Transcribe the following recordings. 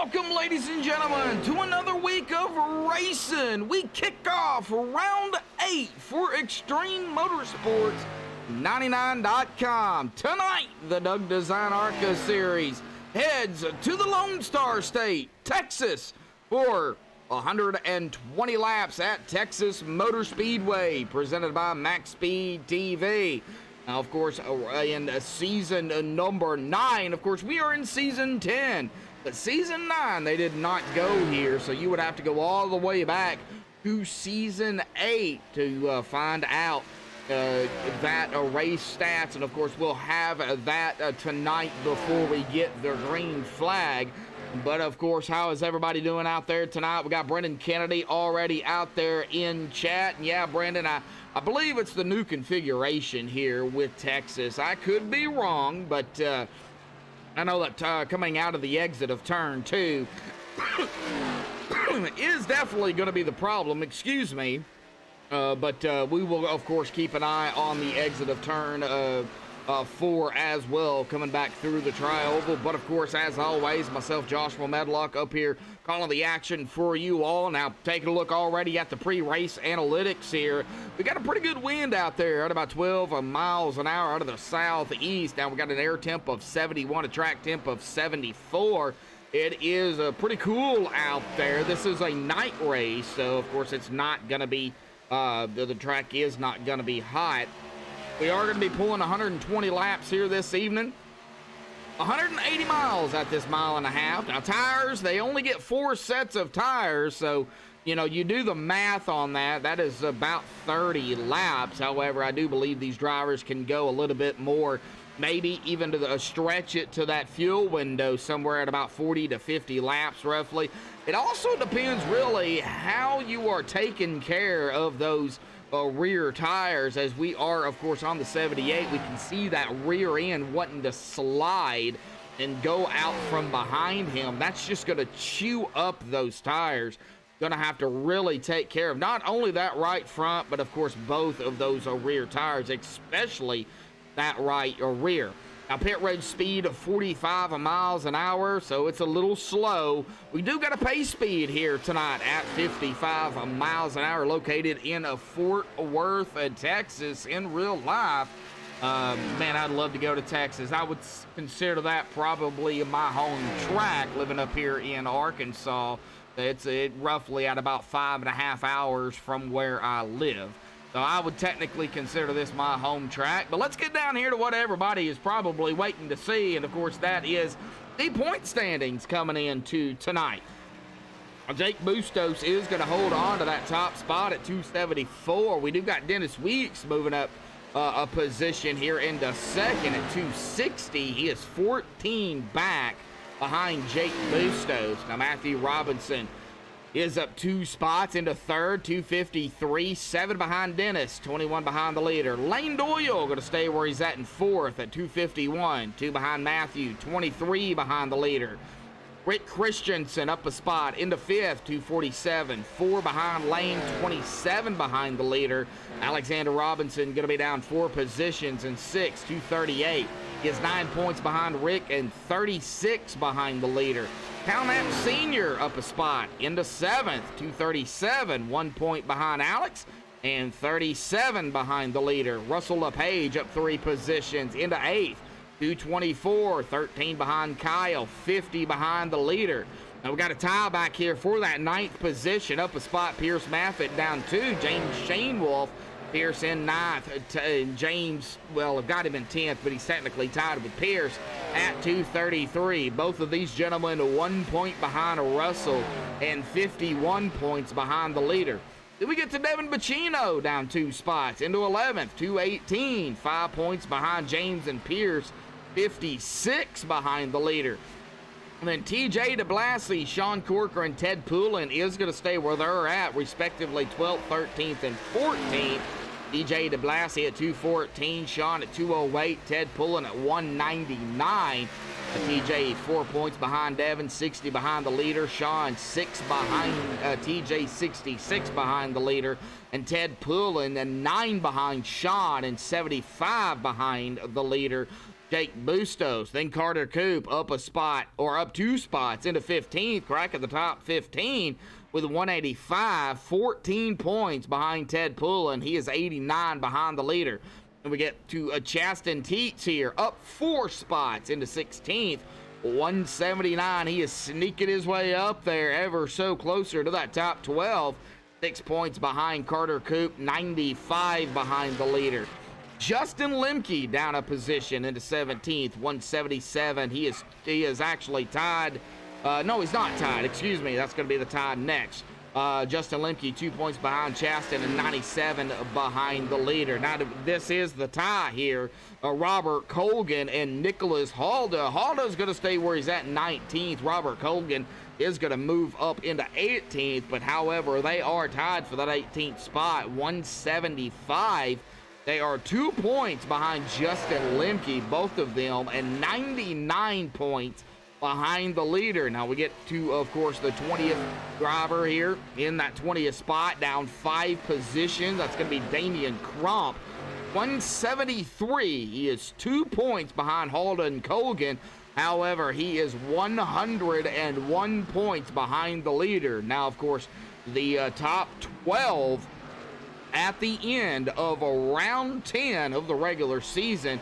Welcome, ladies and gentlemen, to another week of racing. We kick off round 8 for Extreme Motorsports 99.com. Tonight, the Doug Design ARCA Series heads to the Lone Star State, Texas, for 120 laps at Texas Motor Speedway, presented by MaxSpeedTV. Now, of course, in season number 9, of course, we are in season 10. But season 9, they did not go here, so you would have to go all the way back to season 8 to find out that race stats. And of course, we'll have that tonight before we get the green flag. But of course, how is everybody doing out there tonight? We got Brendan Kennedy already out there in chat. And yeah, Brendan, I believe it's the new configuration here with Texas. I could be wrong, but I know that coming out of the exit of turn 2 is definitely going to be the problem, excuse me. But we will, of course, keep an eye on the exit of turn 4 as well, coming back through the tri-oval. But, of course, as always, myself, Joshua Medlock, up here calling the action for you all. Now, taking a look already at the pre-race analytics here. We got a pretty good wind out there at about 12 miles an hour out of the southeast. Now, we got an air temp of 71, a track temp of 74. It is pretty cool out there. This is a night race, so, of course, it's not going to be, the track is not going to be hot. We are going to be pulling 120 laps here this evening. 180 miles at this mile and a half. Now, tires, they only get 4 sets of tires, so, you know, you do the math on that. That is about 30 laps. However, I do believe these drivers can go a little bit more, maybe even to stretch it to that fuel window somewhere at about 40 to 50 laps, roughly. It also depends, really, how you are taking care of those rear tires. As we are, of course, on the 78, we can see that rear end wanting to slide and go out from behind him. That's just going to chew up those tires. Going to have to really take care of not only that right front, but of course both of those rear tires, especially that right rear. Now, pit road speed of 45 miles an hour, so it's a little slow. We do got a pace speed here tonight at 55 miles an hour, located in Fort Worth, Texas, in real life. Man, I'd love to go to Texas. I would consider that probably my home track, living up here in Arkansas. It's roughly at about 5.5 hours from where I live. So I would technically consider this my home track. But let's get down here to what everybody is probably waiting to see. And, of course, that is the point standings coming into tonight. Jake Bustos is going to hold on to that top spot at 274. We do got Dennis Weeks moving up a position here into second at 260. He is 14 back behind Jake Bustos. Now, Matthew Robinson is up 2 spots into third, 253, 7 behind Dennis, 21 behind the leader. Lane Doyle going to stay where he's at in fourth at 251, 2 behind Matthew, 23 behind the leader. Rick Christensen up a spot into fifth, 247, 4 behind Lane, 27 behind the leader. Alexander Robinson going to be down 4 positions in sixth, 238. He is 9 points behind Rick and 36 behind the leader. Calnap Sr. up a spot into 7th, 237, 1 point behind Alex and 37 behind the leader. Russell LePage up 3 positions into 8th, 224, 13 behind Kyle, 50 behind the leader. Now we got a tie back here for that 9th position. Up a spot, Pierce Maffitt down 2, James Shanewolf. Pierce in 9th, James, well, I've got him in 10th, but he's technically tied with Pierce at 233. Both of these gentlemen 1 point behind Russell and 51 points behind the leader. Then we get to Devin Bacino down 2 spots into 11th, 218, 5 points behind James and Pierce, 56 behind the leader. And then TJ DeBlassie, Sean Corker, and Ted Poulin is going to stay where they're at, respectively 12th, 13th, and 14th. TJ DeBlassie at 214, Sean at 208, Ted Poulin at 199. TJ 4 points behind Devin, 60 behind the leader. Sean 6 behind TJ, 66 behind the leader. And Ted Poulin and 9 behind Sean and 75 behind the leader. Jake Bustos. Then Carter Coop up a spot, or up 2 spots into 15th, cracking the top 15 with 185, 14 points behind Ted Pullen. He is 89 behind the leader. And we get to Chaston Teets here, up 4 spots into 16th, 179. He is sneaking his way up there, ever so closer to that top 12. 6 points behind Carter Coop, 95 behind the leader. Justin Lemke down a position into 17th, 177. He is actually tied. No, he's not tied. Excuse me. That's going to be the tie next. Justin Lemke 2 points behind Chaston and 97 behind the leader. Now, this is the tie here. Robert Colgan and Nicholas Halda. Halda's going to stay where he's at, 19th. Robert Colgan is going to move up into 18th, but however, they are tied for that 18th spot, 175. They are 2 points behind Justin Lemke, both of them, and 99 points behind the leader. Now we get to, of course, the 20th driver here in that 20th spot, down 5 positions. That's going to be Damian Crump, 173. He is 2 points behind Halden Colgan. However, he is 101 points behind the leader. Now, of course, the top 12 at the end of round 10 of the regular season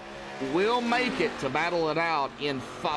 will make it to battle it out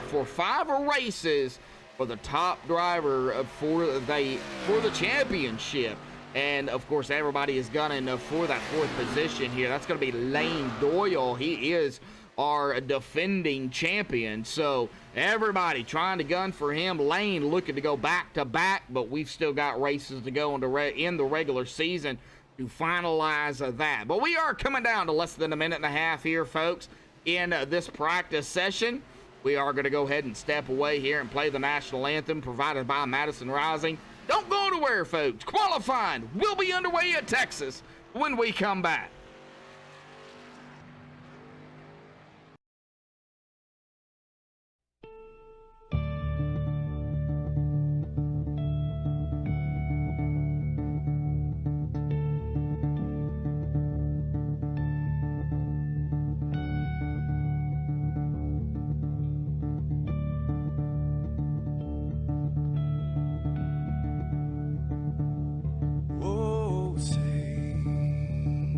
for 5 races for the top driver for the championship. And of course, everybody is gunning for that 4th position here. That's going to be Lane Doyle. He is our defending champion, so everybody trying to gun for him. Lane looking to go back to back, but we've still got races to go in the regular season to finalize that. But we are coming down to less than a minute and a half here, folks, in this practice session. We are going to go ahead and step away here and play the national anthem provided by Madison Rising. Don't go anywhere, folks. Qualifying will be underway at Texas when we come back.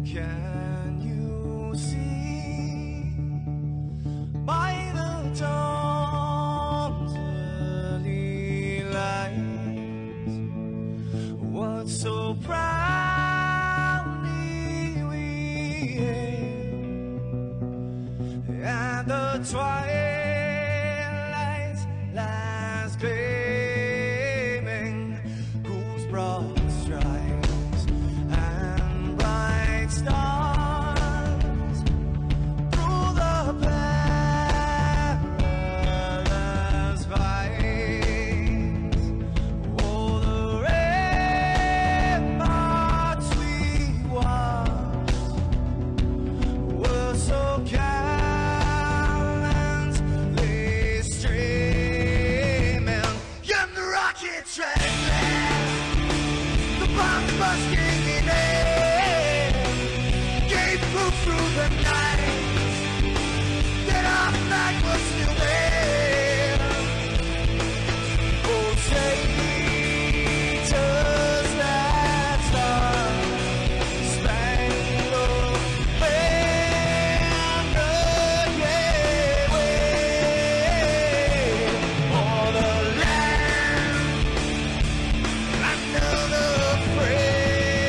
Can you see by the dawn's early light what so proudly we hailed at the twilight's last gleaming, whose broad stripes and bright stars through the perilous fights, oh, the ramparts we watched were so gallantly streaming, and the rocket train, the bombs bursting in air, gave proof through the night that our flag was still there. Oh, traitors that star-spangled banner, yeah, wave for the land under the praise.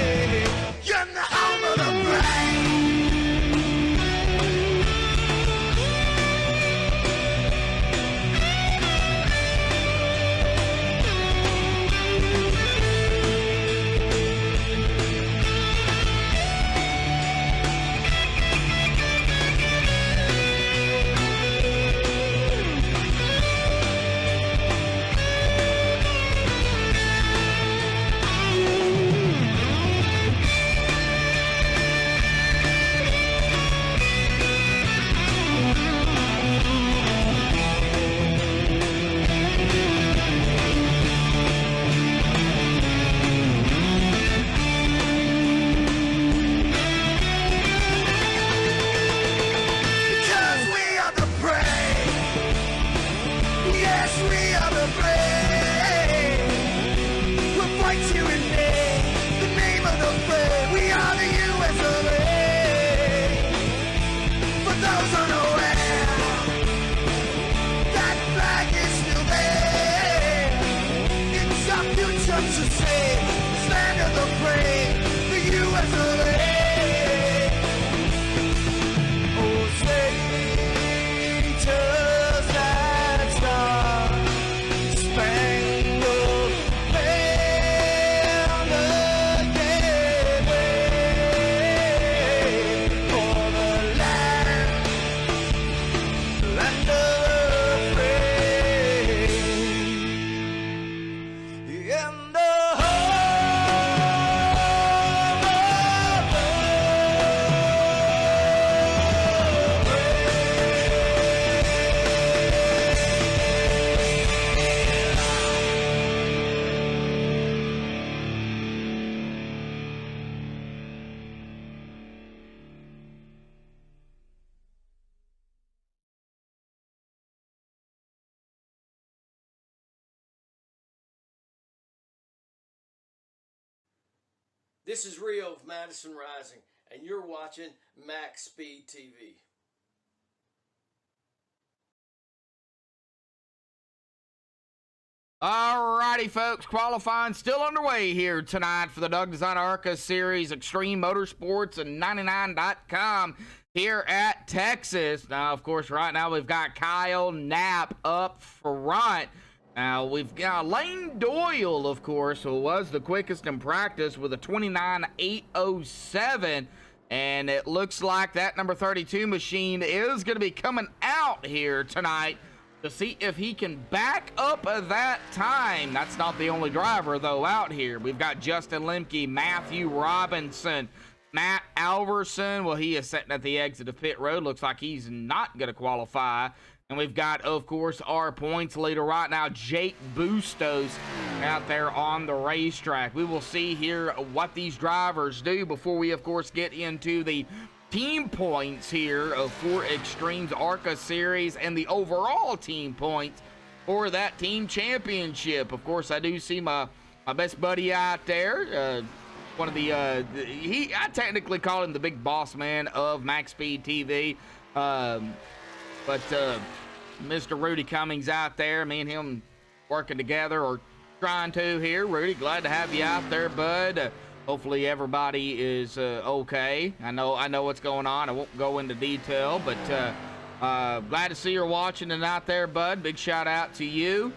much to say. Stand of the brave, the U.S. of A. Oh, say, just that star spangled banner, yeah, wave for the land of the free, and the This is Rio of Madison Rising, and you're watching MaxSpeedTV. Alrighty, folks, qualifying still underway here tonight for the Doug Design ARCA Series Extreme Motorsports and 99.com here at Texas. Now, of course, right now we've got Kyle Knapp up front. Now, we've got Lane Doyle, of course, who was the quickest in practice with a 29.807. And it looks like that number 32 machine is going to be coming out here tonight to see if he can back up that time. That's not the only driver, though, out here. We've got Justin Lemke, Matthew Robinson, Matt Alverson. Well, he is sitting at the exit of pit road. Looks like he's not going to qualify. And we've got, of course, our points leader right now, Jake Bustos, out there on the racetrack. We will see here what these drivers do before we, of course, get into the team points here for Extreme's ARCA Series and the overall team points for that team championship. Of course, I do see my best buddy out there. One of the, I technically call him the big boss man of MaxSpeedTV. But Mr. Rudy Cummings out there, me and him working together, or trying to here. Rudy, glad to have you out there, bud. Hopefully everybody is okay. I know what's going on. I won't go into detail, but glad to see you're watching and out there, bud. Big shout out to you.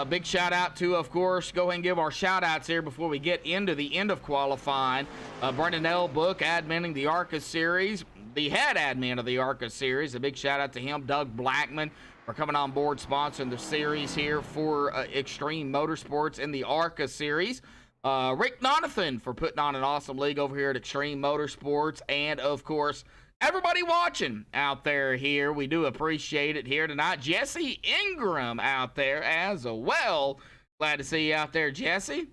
Big shout out to, of course, go ahead and give our shout outs here before we get into the end of qualifying. Brendan L. Book, adminning the ARCA Series, the head admin of the ARCA Series. A big shout out to him. Doug Blackman for coming on board, sponsoring the series here for Extreme Motorsports in the ARCA Series. Rick Donathan for putting on an awesome league over here at Extreme Motorsports. And, of course, everybody watching out there here. We do appreciate it here tonight. Jesse Ingram out there as well. Glad to see you out there, Jesse.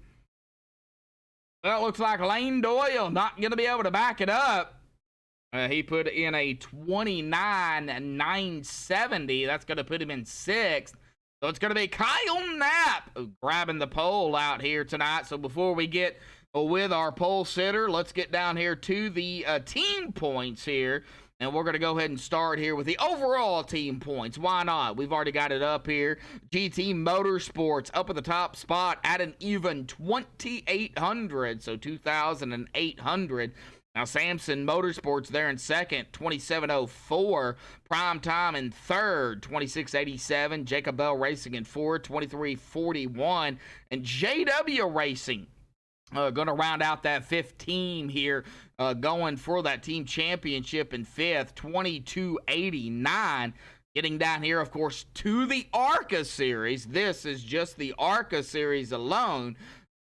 Well, it looks like Lane Doyle not going to be able to back it up. He put in a 29.970. That's going to put him in 6th. So it's going to be Kyle Knapp grabbing the pole out here tonight. So before we get with our pole sitter, let's get down here to the team points here. And we're going to go ahead and start here with the overall team points. Why not? We've already got it up here. GT Motorsports up at the top spot at an even 2,800. So 2,800. Now, Samson Motorsports there in second, 27.04. Prime Time in third, 26.87. Jacob Bell Racing in fourth, 23.41. And JW Racing going to round out that fifth team here, going for that team championship in fifth, 22.89. Getting down here, of course, to the ARCA Series. This is just the ARCA Series alone.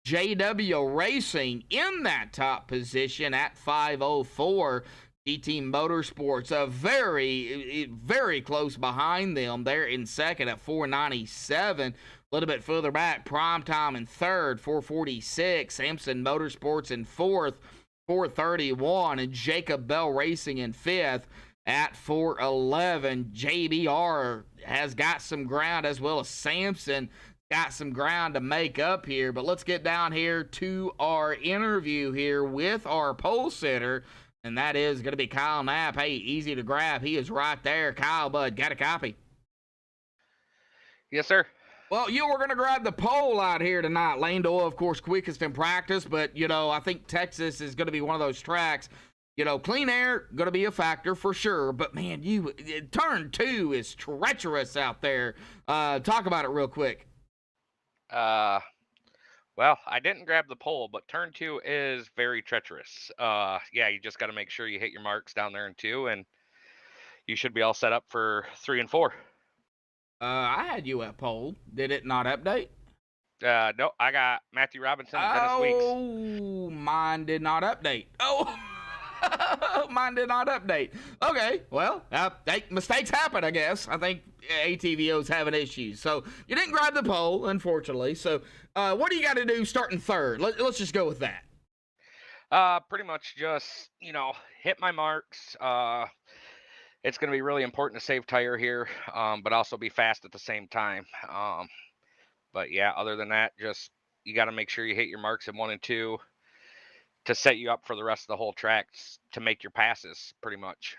JW Racing in that top position at 504. GT Motorsports very, very close behind them. They're in second at 497. A little bit further back, Prime Time in third, 446. Samson Motorsports in fourth, 431. And Jacob Bell Racing in fifth at 411. JBR has got some ground, as well as Samson got some ground to make up here. But let's get down here to our interview here with our pole sitter, and that is going to be Kyle Knapp. Hey, easy to grab. He is right there. Kyle, bud, got a copy? Yes, sir. Well, you were going to grab the pole out here tonight. Lane to oil, of course, quickest in practice, but, I think Texas is going to be one of those tracks. Clean air, going to be a factor for sure, but, man, turn 2 is treacherous out there. Talk about it real quick. Well, I didn't grab the pole, but turn 2 is very treacherous. Yeah, you just got to make sure you hit your marks down there in 2, and you should be all set up for 3 and 4. I had you at pole. Did it not update? No, I got Matthew Robinson and Dennis Weeks. Oh, mine did not update. Oh, mine did not update. Okay, well, mistakes happen, I guess. I think ATVO's having issues. So you didn't grab the pole, unfortunately. So what do you got to do starting third? Let's just go with that. Pretty much just, hit my marks. It's going to be really important to save tire here, but also be fast at the same time. But yeah, other than that, just you got to make sure you hit your marks in 1 and 2 to set you up for the rest of the whole track to make your passes, pretty much.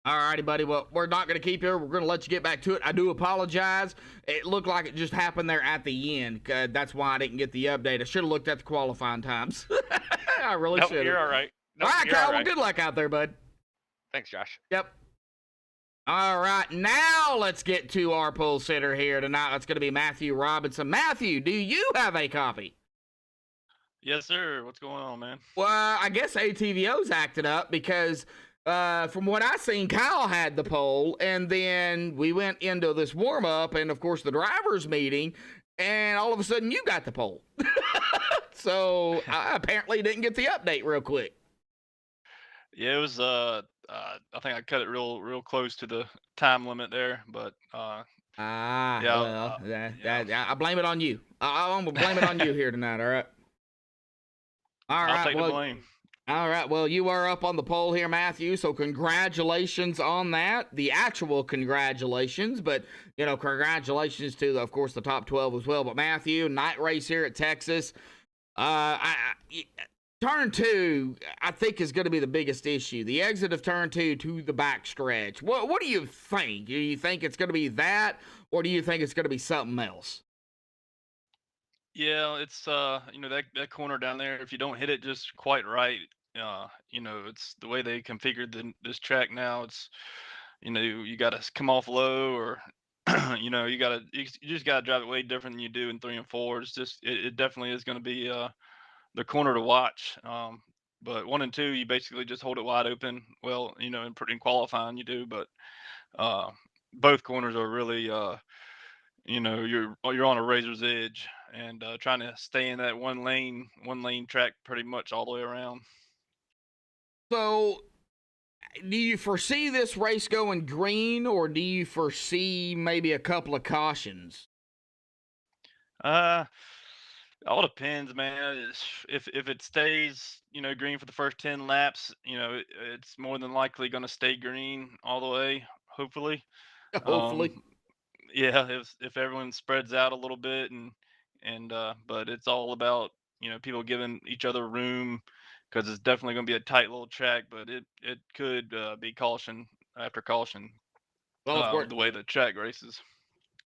All righty, buddy. Well, we're not going to keep you. We're going to let you get back to it. I do apologize. It looked like it just happened there at the end. That's why I didn't get the update. I should have looked at the qualifying times. I really should have. You're all right. All right, Kyle. Well, good luck out there, bud. Thanks, Josh. Yep. All right, now let's get to our pole sitter here tonight. That's going to be Matthew Robinson. Matthew, do you have a copy? Yes, sir. What's going on, man? Well, I guess ATVO's acting up because from what I seen, Kyle had the pole, and then we went into this warm-up and, of course, the driver's meeting, and all of a sudden you got the pole. So I apparently didn't get the update real quick. Yeah, it was I think I cut it real close to the time limit there, but yeah, well, yeah. I blame it on you. I'm gonna blame it on you here tonight. All right. All right. I'll take the blame. All right. Well, you are up on the pole here, Matthew. So congratulations on that. The actual congratulations, but congratulations to of course the top 12 as well. But Matthew, night race here at Texas. Turn 2, I think, is going to be the biggest issue. The exit of turn 2 to the backstretch. What do you think? Do you think it's going to be that, or do you think it's going to be something else? Yeah, it's that corner down there. If you don't hit it just quite right, it's the way they configured this track now. It's you got to come off low, or you just got to drive it way different than you do in 3 and 4. It's just it definitely is going to be the corner to watch. But 1 and 2, you basically just hold it wide open. Well, in qualifying you do, but both corners are really, you're on a razor's edge, and trying to stay in that one lane track pretty much all the way around. So, do you foresee this race going green, or do you foresee maybe a couple of cautions? All depends, man. If it stays, green for the first 10 laps, it's more than likely going to stay green all the way, hopefully. Hopefully. Yeah, if everyone spreads out a little bit, but it's all about, people giving each other room, because it's definitely going to be a tight little track, but it could be caution after caution. Well, of course. The way the track races.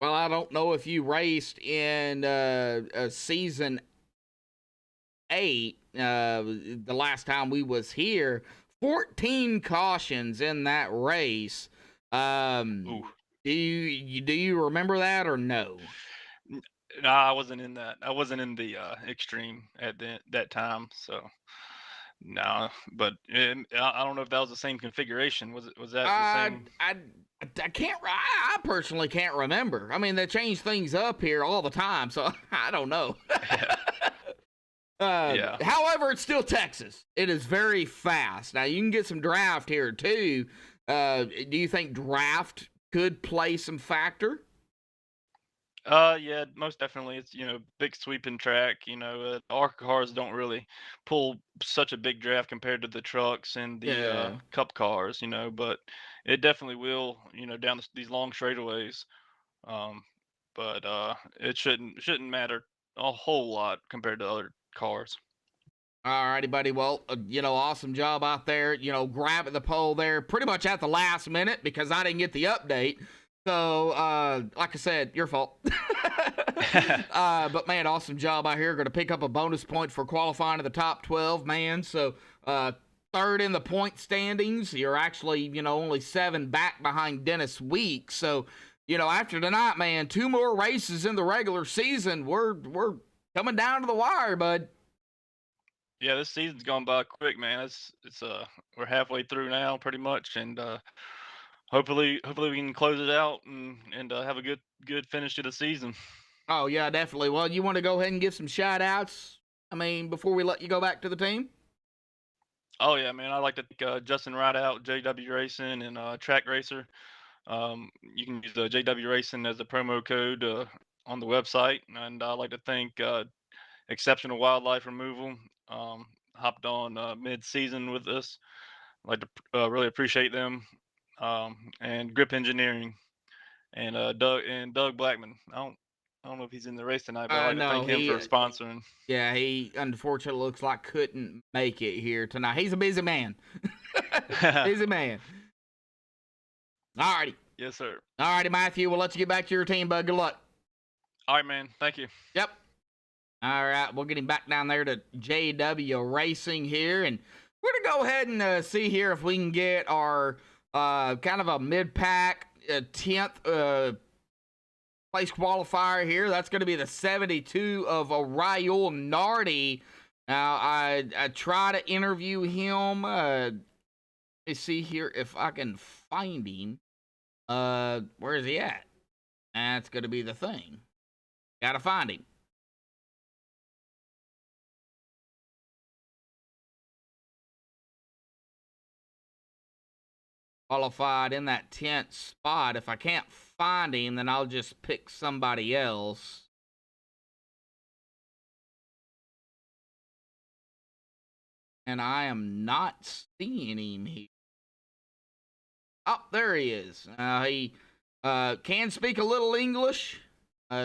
Well, I don't know if you raced in season 8 the last time we was here. 14 cautions in that race. Do you remember that or no? No, I wasn't in that. I wasn't in the extreme at that time, so no. But I don't know if that was the same configuration. Was that the same? I can't. I personally can't remember. I mean, they change things up here all the time, so I don't know. Yeah. However, it's still Texas. It is very fast. Now you can get some draft here too. Do you think draft could play some factor? Yeah, most definitely. It's big sweeping track. Our cars don't really pull such a big draft compared to the trucks and the cup cars. But it definitely will. Down these long straightaways. But it shouldn't matter a whole lot compared to other cars. All righty, buddy. Well, awesome job out there. Grabbing the pole there pretty much at the last minute because I didn't get the update. So, like I said, your fault. But man, awesome job out here. Going to pick up a bonus point for qualifying to the top 12, man. So, third in the point standings. You're actually, only 7 back behind Dennis Weeks. So, after tonight, man, 2 more races in the regular season. We're coming down to the wire, bud. Yeah, this season's gone by quick, man. It's we're halfway through now, pretty much, and hopefully we can close it out and have a good finish to the season. Oh, yeah, definitely. Well, you want to go ahead and give some shout-outs, before we let you go back to the team? Oh yeah, man. I like to thank Justin Rideout, JW Racing, and Track Racer. You can use JW Racing as the promo code on the website, and I'd like to thank Exceptional Wildlife Removal. Hopped on mid-season with us. I'd like to really appreciate them, and Grip Engineering, and Doug Blackman. I don't know if he's in the race tonight, but I'd like to No, thank him for sponsoring. Yeah, he unfortunately looks like couldn't make it here tonight. He's a busy man. Busy man. All righty. Yes, sir. All righty, Matthew. We'll let you get back to your team, bud. Good luck. All right, man. Thank you. Yep. All right, we'll get him back down there to JW Racing here, and we're going to go ahead and see here if we can get our kind of a mid-pack 10th place qualifier here. That's going to be the 72 of Raul Nardi. Now, I try to interview him. Let me see here if I can find him. Where is he at? That's going to be the thing. Got to find him. Qualified in that 10th spot. If I can't find him, then I'll just pick somebody else. And I am not seeing him here. Oh, there he is. He can speak a little English,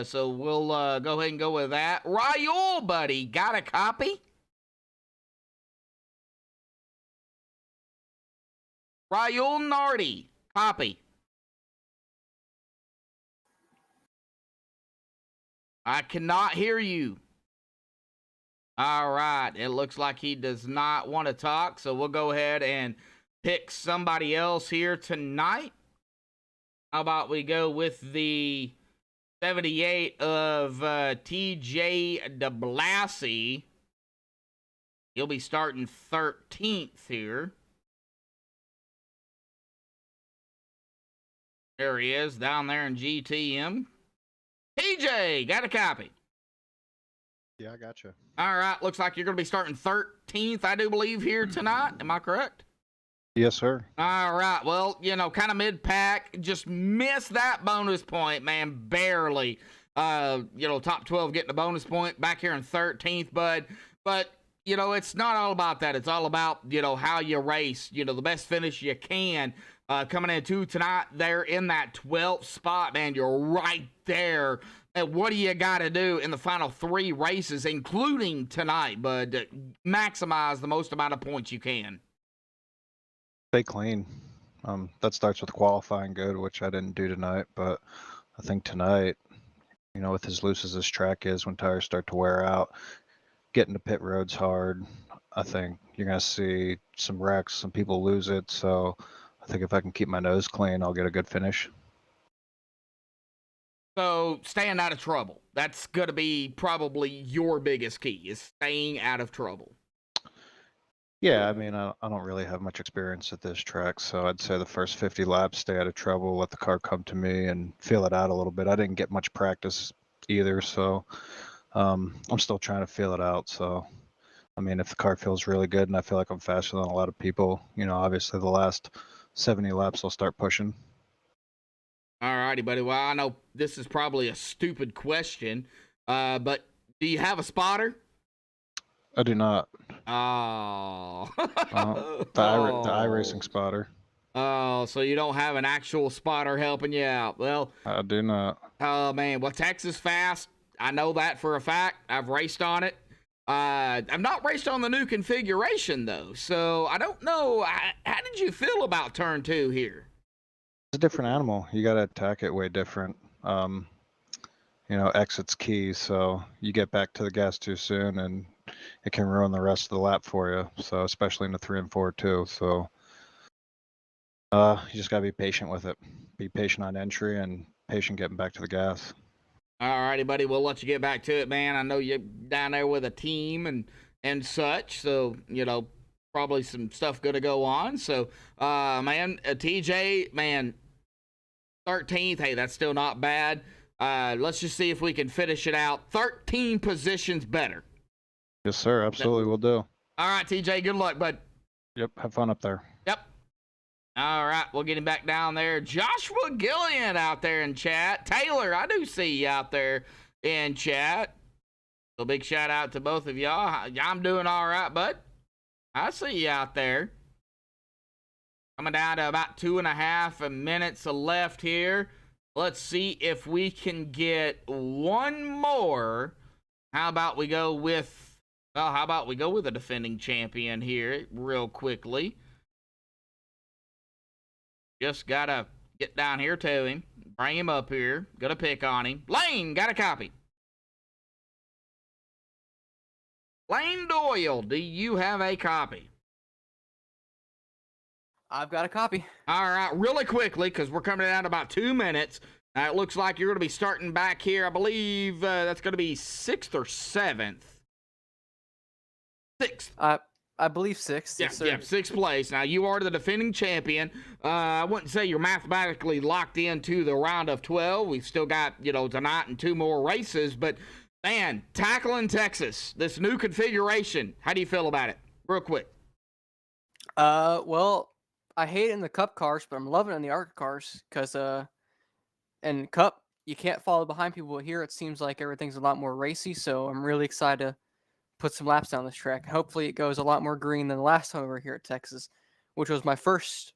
so we'll go ahead and go with that. Raul, buddy, got a copy? Raul Nardi, copy. I cannot hear you. All right, it looks like he does not want to talk, so we'll go ahead and pick somebody else here tonight. How about we go with the 78 of TJ DeBlassie. He'll be starting 13th here. There he is, down there in GTM. TJ, got a copy? Yeah, I got you. All right, looks like you're going to be starting 13th, I do believe, here tonight. Am I correct? Yes, sir. All right, well, kind of mid-pack. Just missed that bonus point, man, barely. Top 12 getting a bonus point back here in 13th, bud. But, it's not all about that. It's all about, how you race, the best finish you can. Coming into tonight, they're in that 12th spot, man. You're right there. And what do you got to do in the final 3 races, including tonight, bud, to maximize the most amount of points you can? Stay clean. That starts with qualifying good, which I didn't do tonight. But I think tonight, with as loose as this track is, when tires start to wear out, getting to pit road's hard. I think you're going to see some wrecks, some people lose it. So I think if I can keep my nose clean, I'll get a good finish. So staying out of trouble. That's going to be probably your biggest key, is staying out of trouble. Yeah, I don't really have much experience at this track, so I'd say the first 50 laps, stay out of trouble, let the car come to me and feel it out a little bit. I didn't get much practice either, so I'm still trying to feel it out. So, if the car feels really good and I feel like I'm faster than a lot of people, obviously the last 70 laps I'll start pushing. All righty, buddy. Well, I know this is probably a stupid question, but do you have a spotter? I do not. Oh. The iRacing spotter. Oh, so you don't have an actual spotter helping you out. Well, I do not. Oh, man. Well, Texas Fast, I know that for a fact. I've raced on it. I've not raced on the new configuration, though, so I don't know. How did you feel about turn 2 here? It's a different animal. You got to attack it way different. Exit's key. So you get back to the gas too soon and it can ruin the rest of the lap for you. So especially in the 3 and 4 too. So you just got to be patient with it. Be patient on entry and patient getting back to the gas. All righty, buddy. We'll let you get back to it, man. I know you're down there with a team and such. So, probably some stuff going to go on. So, man, TJ, man, 13th. Hey, that's still not bad. Let's just see if we can finish it out 13 positions better. Yes, sir. Absolutely. We'll do. All right, TJ. Good luck, bud. Yep. Have fun up there. Yep. All right, we'll get him back down there. Joshua Gillian out there in chat. Taylor, I do see you out there in chat. So big shout out to both of y'all. I'm doing all right, bud. I see you out there. Coming down to about 2.5 minutes left here. Let's see if we can get one more. How about we go with the defending champion here real quickly. Just gotta get down here to him, bring him up here, gotta pick on him. Lane, got a copy. Lane Doyle, do you have a copy? I've got a copy. All right, really quickly, because we're coming down to about 2 minutes. It looks like you're going to be starting back here. I believe that's going to be 6th or 7th. 6th. I believe 6th. Yeah, Yes, sir. yeah, 6th place. Now, you are the defending champion. I wouldn't say you're mathematically locked into the round of 12. We've still got, tonight and 2 more races. But, man, tackling Texas, this new configuration, how do you feel about it? Real quick. Well, I hate it in the Cup cars, but I'm loving it in the ARCA cars because, in Cup, you can't follow behind people. Here, it seems like everything's a lot more racy, so I'm really excited to put some laps down this track. Hopefully it goes a lot more green than the last time we were here at Texas, which was my first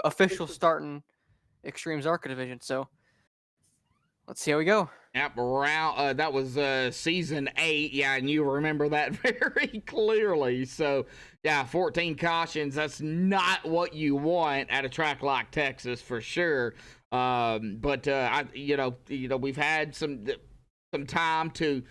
official start in Extremes ARCA division. So let's see how we go. Yep, that was season 8. Yeah, and you remember that very clearly. So, yeah, 14 cautions. That's not what you want at a track like Texas for sure. But we've had some time to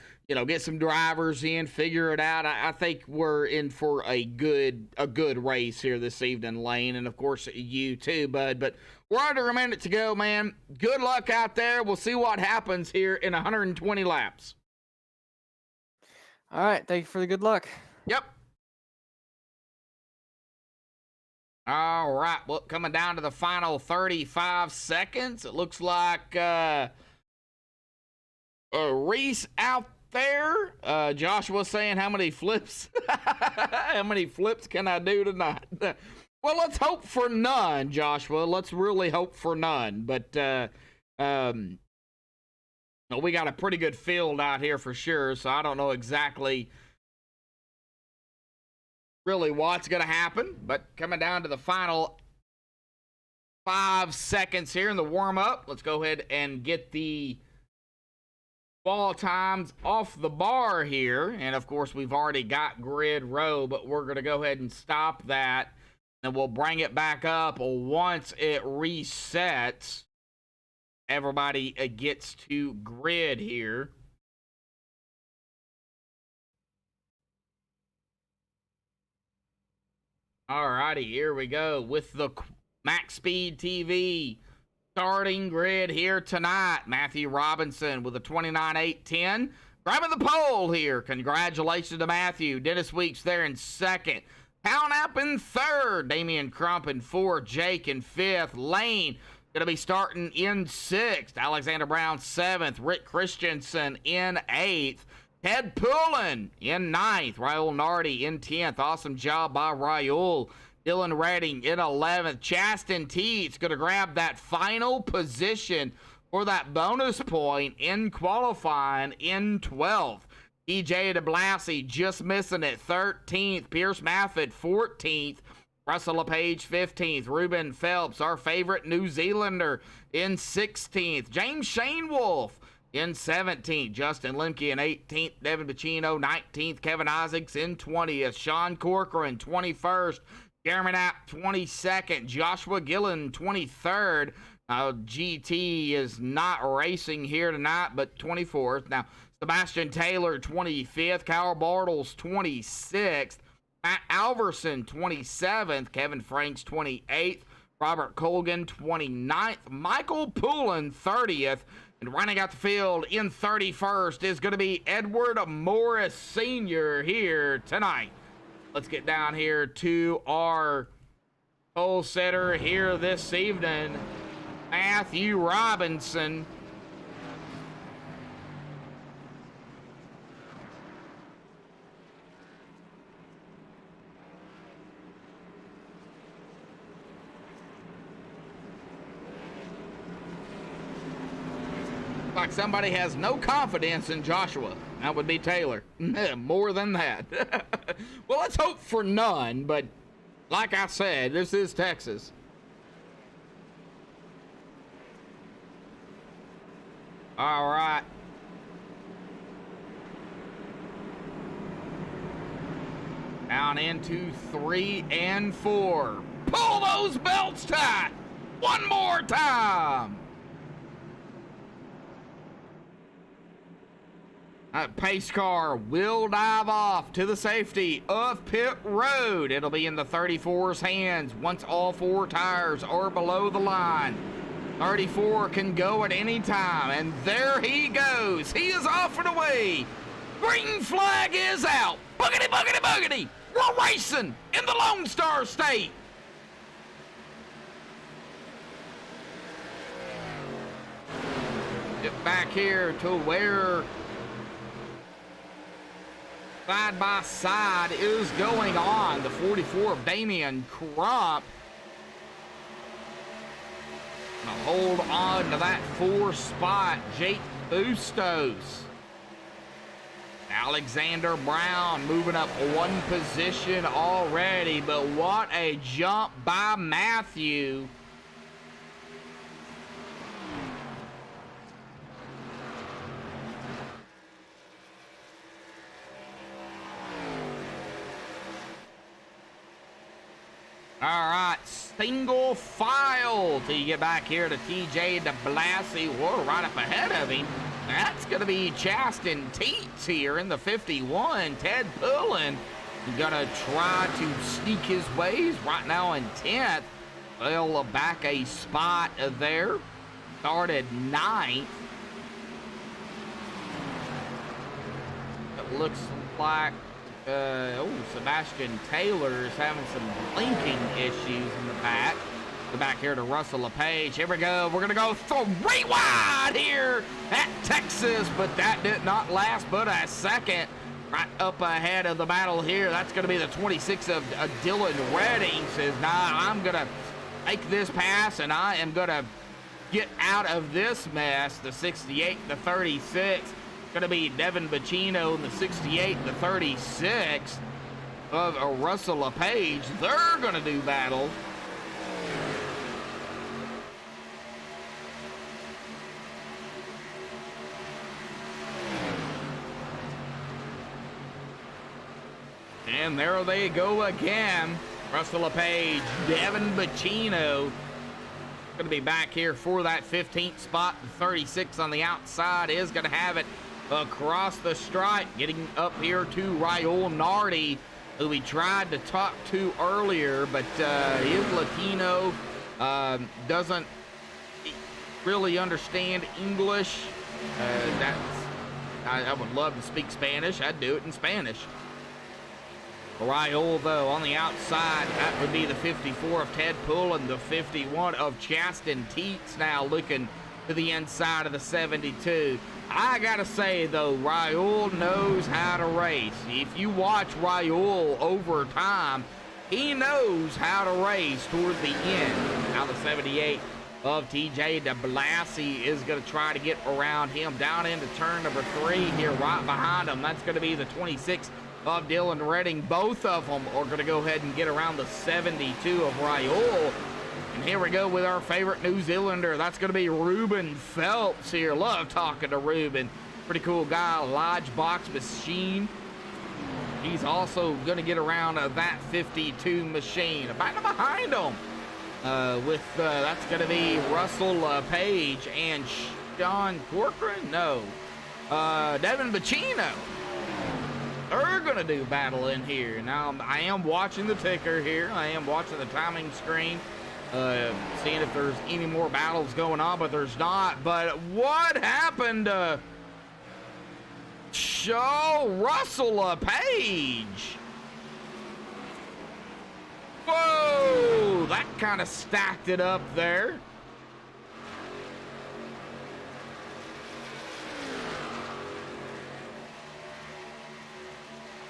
get some drivers in, figure it out. I think we're in for a good race here this evening, Lane, and of course you too, bud. But we're under a minute to go, man. Good luck out there. We'll see what happens here in 120 laps. All right, thank you for the good luck. Yep. All right, well, coming down to the final 35 seconds, it looks like Reese out there. Joshua saying, how many flips? How many flips can I do tonight? Well, let's hope for none, Joshua. Let's really hope for none. But we got a pretty good field out here for sure, so I don't know exactly really what's going to happen. But coming down to the final 5 seconds here in the warm-up, let's go ahead and get the ball times off the bar here. And of course we've already got grid row, but we're going to go ahead and stop that, and we'll bring it back up once it resets. Everybody gets to grid here. Alrighty, here we go with the MaxSpeedTV starting grid here tonight. Matthew Robinson with a 29.810. Grabbing the pole here. Congratulations to Matthew. Dennis Weeks there in 2nd. Townap in 3rd. Damian Crump in 4th. Jake in 5th. Lane going to be starting in 6th. Alexander Brown 7th. Rick Christensen in 8th. Ted Poulin in 9th. Raul Nardi in 10th. Awesome job by Raul. Dylan Redding in 11th. Chasten Teets going to grab that final position for that bonus point in qualifying in 12th. EJ DeBlassie just missing it, 13th. Pierce Maffett, 14th. Russell LePage, 15th. Ruben Phelps, our favorite New Zealander, in 16th. James Shane Wolf in 17th. Justin Lemke in 18th. Devin Bacino, 19th. Kevin Isaacs in 20th. Sean Corcoran, 21st. Jeremy Knapp, 22nd. Joshua Gillen, 23rd. GT is not racing here tonight, but 24th. Now, Sebastian Taylor, 25th. Kyle Bartels, 26th. Matt Alverson, 27th. Kevin Franks, 28th. Robert Colgan, 29th. Michael Poulin, 30th. And running out the field in 31st is going to be Edward Morris Sr. here tonight. Let's get down here to our pole setter here this evening, Matthew Robinson. Like somebody has no confidence in Joshua. That would be Taylor. More than that. Well, let's hope for none, but like I said, this is Texas. All right. Down into 3 and 4. Pull those belts tight. One more time. That pace car will dive off to the safety of pit road. It'll be in the 34's hands once all 4 tires are below the line. 34 can go at any time, and there he goes. He is off and away. Green flag is out. Boogity, boogity, boogity. We're racing in the Lone Star State. Get back here to where side by side is going on. The 44 of Damian Crump. Gonna hold on to that 4 spot. Jake Bustos. Alexander Brown moving up 1 position already, but what a jump by Matthew. All right, single file till you get back here to TJ DeBlassie. Whoa, right up ahead of him. That's going to be Chaston Teets here in the 51. Ted Pullen going to try to sneak his ways right now in 10th. Well, back a spot there. Started 9th. It looks like Sebastian Taylor is having some blinking issues in the back. Go back here to Russell LePage. Here we go. We're going to go 3 wide here at Texas, but that did not last but a second. Right up ahead of the battle here. That's going to be the 26 of Dylan Redding. Says, nah, I'm going to make this pass, and I am going to get out of this mess. The 68, the 36. Going to be Devin Bacino in the 68, the 36 of Russell LePage. They're going to do battle. And there they go again. Russell LePage, Devin Bacino. Going to be back here for that 15th spot. The 36 on the outside is going to have it across the stripe, getting up here to Raul Nardi, who we tried to talk to earlier, but his Latino doesn't really understand English. I would love to speak Spanish. I'd do it in Spanish. Raul, though, on the outside, that would be the 54 of Ted Pullen, the 51 of Chaston Teets, now looking to the inside of the 72. I gotta say, though, Raul knows how to race. If you watch Raul over time, he knows how to race toward the end. Now the 78 of TJ DeBlassie is going to try to get around him down into turn number 3 here right behind him. That's going to be the 26 of Dylan Redding. Both of them are going to go ahead and get around the 72 of Raul. And here we go with our favorite New Zealander. That's going to be Ruben Phelps here. Love talking to Ruben. Pretty cool guy, large box machine. He's also going to get around that 52 machine. Back behind him. That's going to be Russell Page and Sean Corcoran. No, Devin Bacino. They're going to do battle in here. Now, I am watching the ticker here. I am watching the timing screen, seeing if there's any more battles going on, but there's not. But what happened to Russell Page? Whoa, that kind of stacked it up there.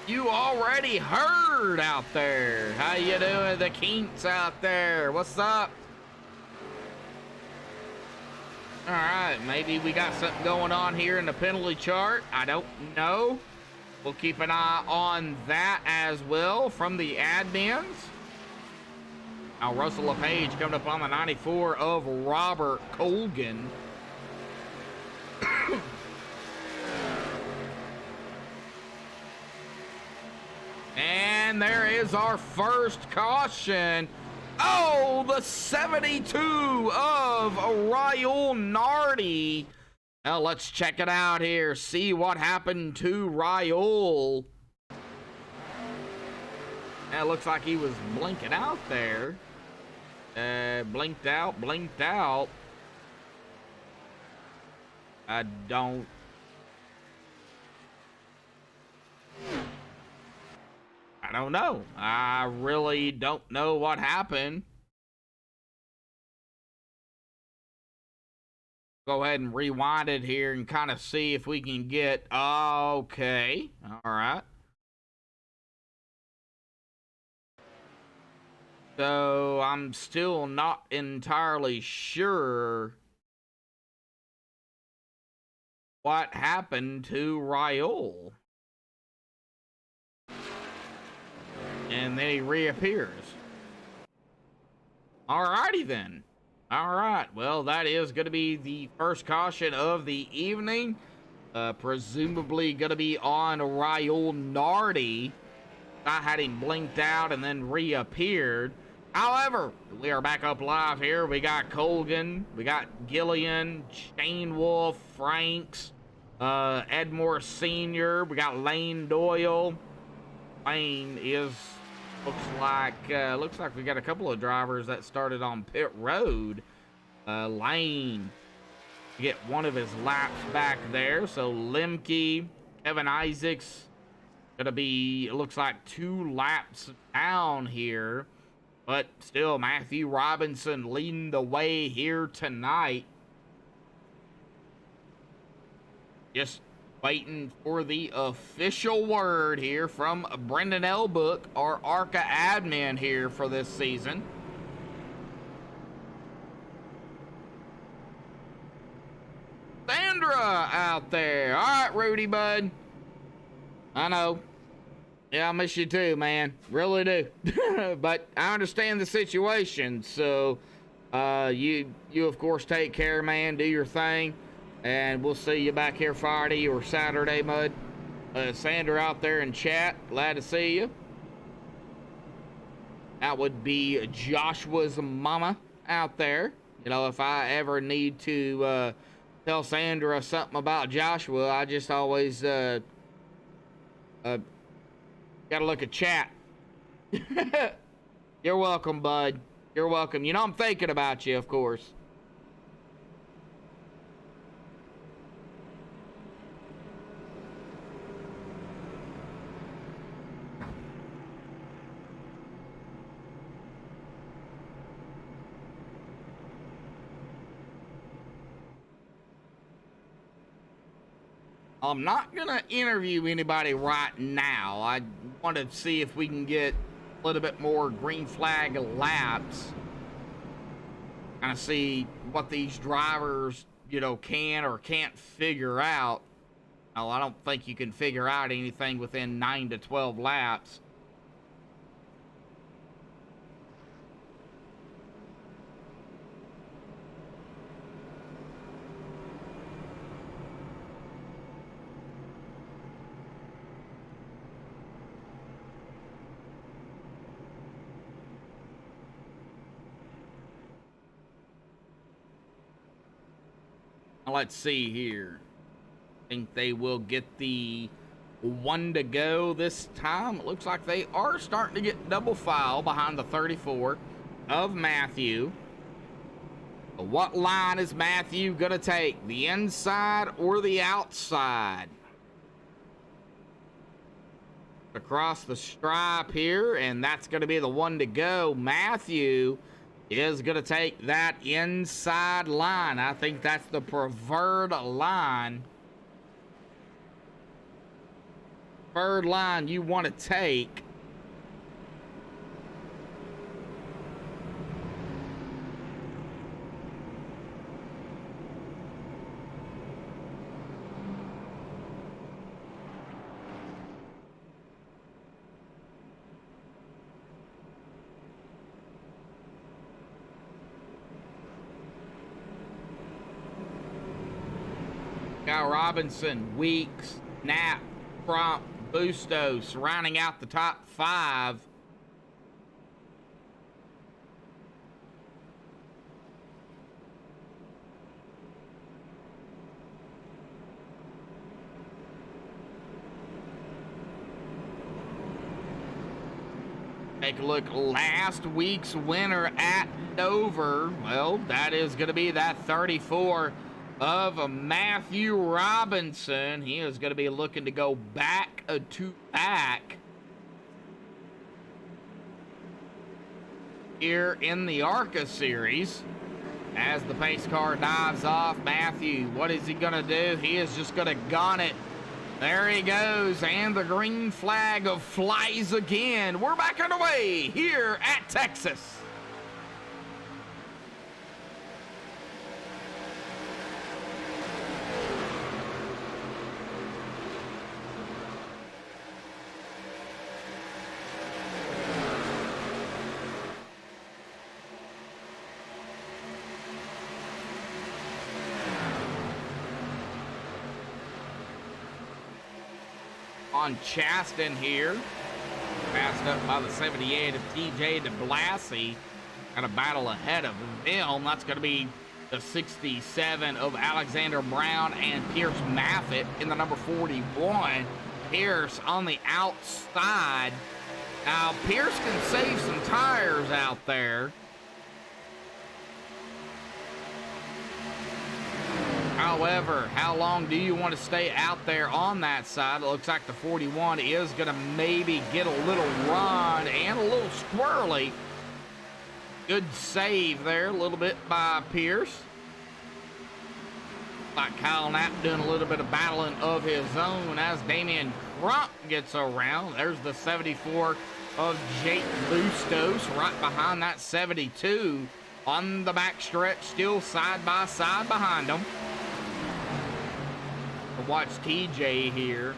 You already heard out there. How you doing, the Keats out there? What's up? All right, maybe we got something going on here in the penalty chart. I don't know. We'll keep an eye on that as well from the admins. Now, Russell LePage coming up on the 94 of Robert Colgan. And there is our first caution. Oh, the 72 of Raul Nardi. Now, let's check it out here. See what happened to Raul. It looks like he was blinking out there. Blinked out. I don't know. I really don't know what happened. Go ahead and rewind it here and kind of see if we can get... Okay. All right. So I'm still not entirely sure what happened to Raul. And then he reappears. Alrighty then. Alright, well, that is going to be the first caution of the evening. Presumably going to be on Raul Nardi. I had him blinked out and then reappeared. However, we are back up live here. We got Colgan, we got Gillian, Shane Wolf, Franks, Edmore Sr., we got Lane Doyle. Lane is... Looks like we got a couple of drivers that started on pit road. Lane get one of his laps back there. So Lemke, Kevin Isaacs gonna be, it looks like 2 laps down here, but still Matthew Robinson leading the way here tonight. Just waiting for the official word here from Brendan Elbook, our ARCA admin here for this season. Sandra out there. All right, Rudy, bud. I know. Yeah, I miss you too, man. Really do. But I understand the situation. So, you of course take care, man. Do your thing. And we'll see you back here Friday or Saturday, Mud. Sandra out there in chat. Glad to see you. That would be Joshua's mama out there. You know, if I ever need to tell Sandra something about Joshua, I just always gotta look at chat. You're welcome, bud. You're welcome. You know I'm thinking about you, of course. I'm not gonna interview anybody right now. I want to see if we can get a little bit more green flag laps. Kind of see what these drivers, you know, can or can't figure out. No, I don't think you can figure out anything within 9 to 12 laps. Let's see here. I think they will get the 1 to go this time. It looks like they are starting to get double file behind the 34 of Matthew. What line is Matthew going to take? The inside or the outside? Across the stripe here, and that's going to be the 1 to go. Matthew is going to take that inside line. I think that's the preferred line. Preferred line you want to take. Cal Robinson, Weeks, Knapp, Crump, Bustos rounding out the top 5. Take a look, last week's winner at Dover. Well, that is going to be that 34 of Matthew Robinson. He is going to be looking to go back to back here in the ARCA series. As the pace car dives off, Matthew, what is he going to do? He is just going to gun it. There he goes, and the green flag flies again. We're back underway here at Texas. On Chaston here, passed up by the 78 of TJ DeBlassie. Got a battle ahead of them. That's going to be the 67 of Alexander Brown and Pierce Maffitt in the number 41. Pierce on the outside. Now, Pierce can save some tires out there. However, how long do you want to stay out there on that side? It looks like the 41 is going to maybe get a little run and a little squirrely. Good save there, a little bit by Pierce. Like Kyle Knapp doing a little bit of battling of his own as Damian Crump gets around. There's the 74 of Jake Bustos right behind that 72 on the backstretch, still side by side behind them. Watch TJ here.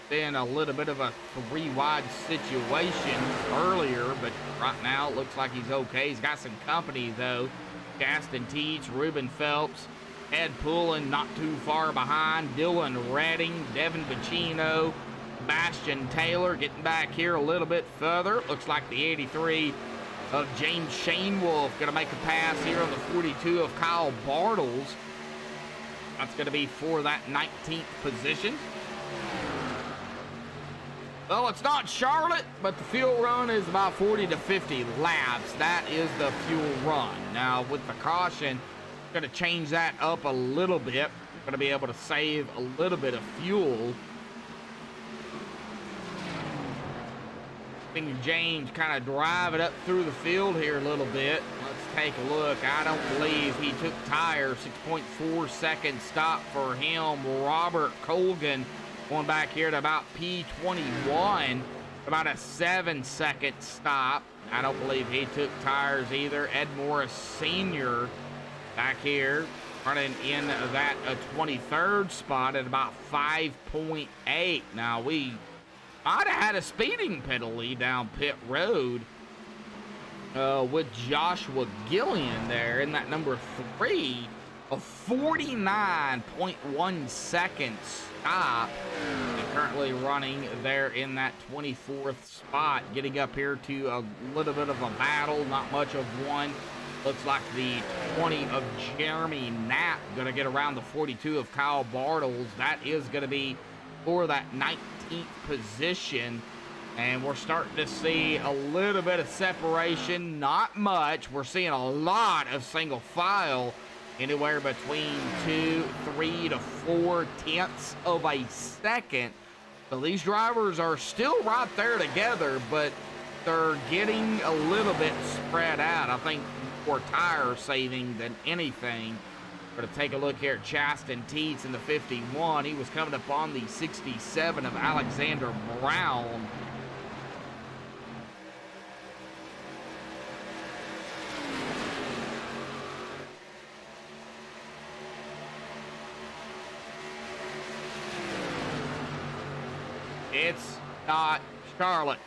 Been a little bit of a 3-wide situation earlier, but right now it looks like he's okay. He's got some company though. Gaston Teach, Ruben Phelps, Ed Poulin not too far behind. Dylan Redding, Devin Bacino, Bastion Taylor getting back here a little bit further. Looks like the 83 of James Shanewoolf gonna make a pass here on the 42 of Kyle Bartles. That's going to be for that 19th position. Well, it's not Charlotte, but the fuel run is about 40 to 50 laps. That is the fuel run. Now, with the caution, going to change that up a little bit. Going to be able to save a little bit of fuel. I think James kind of drive it up through the field here a little bit. Let's take a look. I don't believe he took tire. 6.4 second stop for him. Robert Colgan going back here to about P21. About a 7-second stop. I don't believe he took tires either. Ed Morris Sr. back here running in that 23rd spot at about 5.8. Now we might have had a speeding penalty down pit road with Joshua Gillian there in that number 3. A 49.1 second stop. And currently running there in that 24th spot, getting up here to a little bit of a battle, not much of one Looks like the 20 of Jeremy Knapp going to get around the 42 of Kyle Bartles. That is going to be for that 19th position. And we're starting to see a little bit of separation, not much. We're seeing a lot of single file, anywhere between 2, 3 to 4 tenths of a second. So these drivers are still right there together, but they're getting a little bit spread out. I think more tire saving than anything. We're going to take a look here at Chaston Teets in the 51. He was coming up on the 67 of Alexander Brown. It's not Charlotte.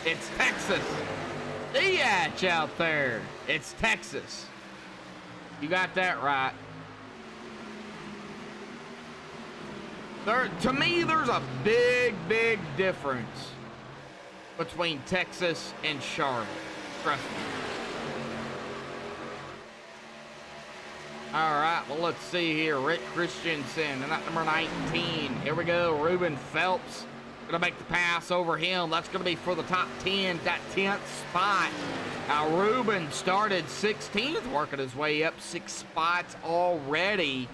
It's Texas. Diatch out there. It's Texas. You got that right. To me, there's a big, big difference between Texas and Charlotte. Trust me. All right, well, let's see here. Rick Christensen, and that number 19. Here we go. Ruben Phelps going to make the pass over him. That's going to be for the top 10, that 10th spot. Now, Ruben started 16th, working his way up 6 spots already.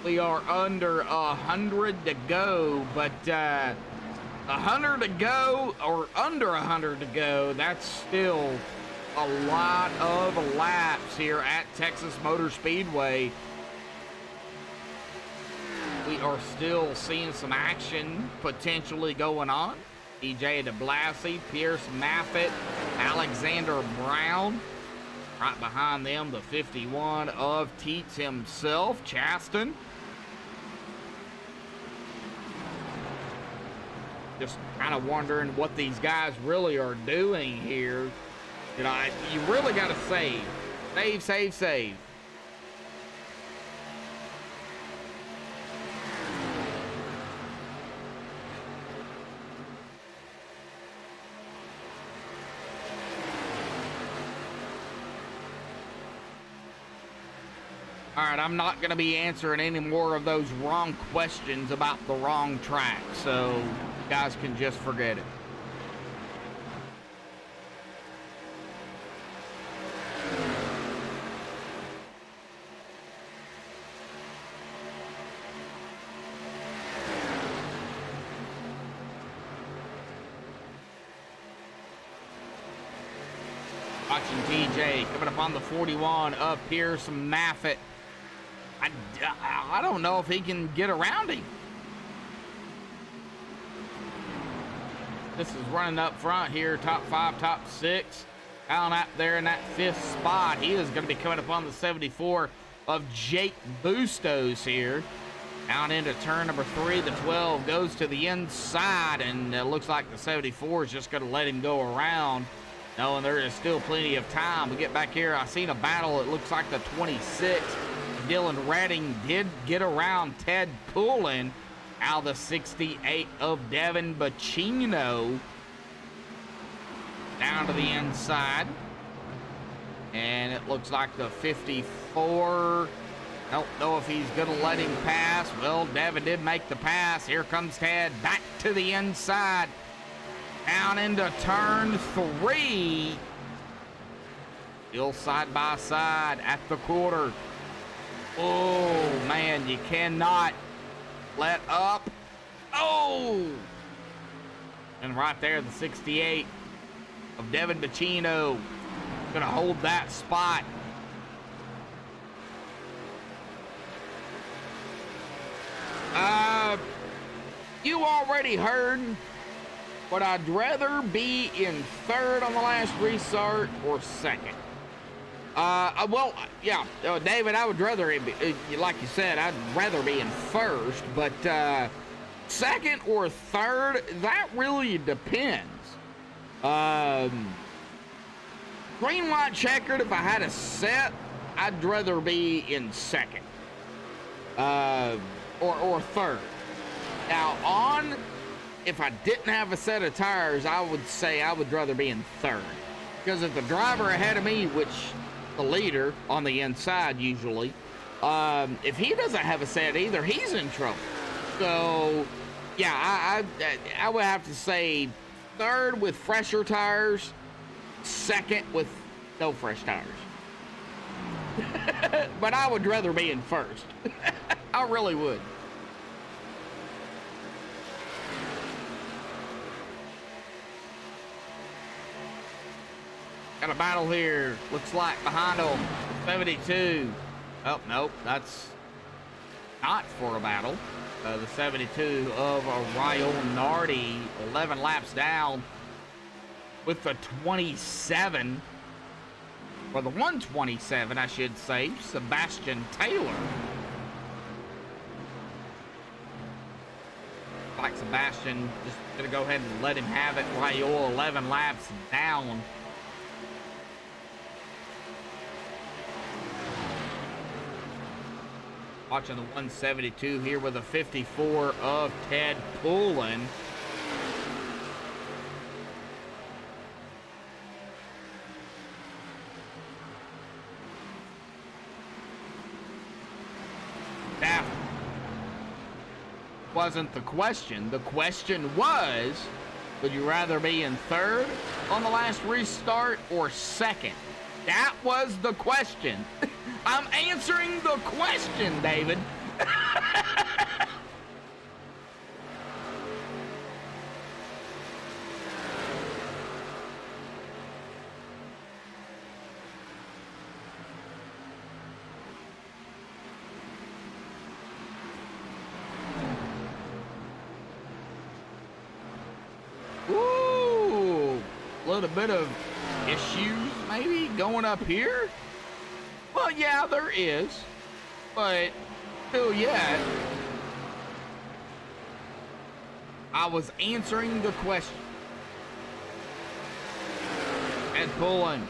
We are under 100 to go, but 100 to go or under 100 to go, that's still a lot of laps here at Texas Motor Speedway. We are still seeing some action potentially going on. EJ DeBlasi, Pierce Maffitt, Alexander Brown. Right behind them, the 51 of Teets himself, Chaston. Just kind of wondering what these guys really are doing here. You know, you really got to save. Save, save, save. All right, I'm not going to be answering any more of those wrong questions about the wrong track, so you guys can just forget it. Watching TJ coming up on the 41 of Pierce Maffitt. I don't know if he can get around him. This is running up front here, top 5, top 6. Down out there in that 5th spot. He is going to be coming up on the 74 of Jake Bustos here. Down into turn number 3, the 12 goes to the inside, and it looks like the 74 is just going to let him go around. Knowing there is still plenty of time. We get back here. I seen a battle. It looks like the 26. Dylan Redding did get around Ted Poulin. Out the 68 of Devin Bacino. Down to the inside. And it looks like the 54. Don't know if he's going to let him pass. Well, Devin did make the pass. Here comes Ted back to the inside. Down into turn 3. Still side by side at the quarter. Oh, man, you cannot let up. Oh! And right there, the 68 of Devin Bacino. Gonna hold that spot. You already heard, but I'd rather be in 3rd on the last restart or 2nd. Well, yeah, David, I would rather, like you said, I'd rather be in 1st, but 2nd or 3rd, that really depends. Green, white, checkered, if I had a set, I'd rather be in 2nd. Or 3rd. Now, if I didn't have a set of tires, I would say I would rather be in 3rd. Because if the driver ahead of me, which the leader on the inside usually, if he doesn't have a set either, he's in trouble. So, yeah, I would have to say third with fresher tires, second with no fresh tires. But I would rather be in first. I really would. Got a battle here. Looks like behind them. 72. Oh, nope. That's not for a battle. The 72 of Ryo Nardi. 11 laps down with the 27. Or the 127, I should say. Sebastian Taylor. Like Sebastian just going to go ahead and let him have it. Ryo 11 laps down. Watching the 172 here with a 54 of Ted Pullen. That wasn't the question. The question was, would you rather be in third on the last restart or second? That was the question. I'm answering the question, David. Ooh, a little bit of issues maybe going up here. Well, yeah, there is, but still yet, I was answering the question. Ed Pullen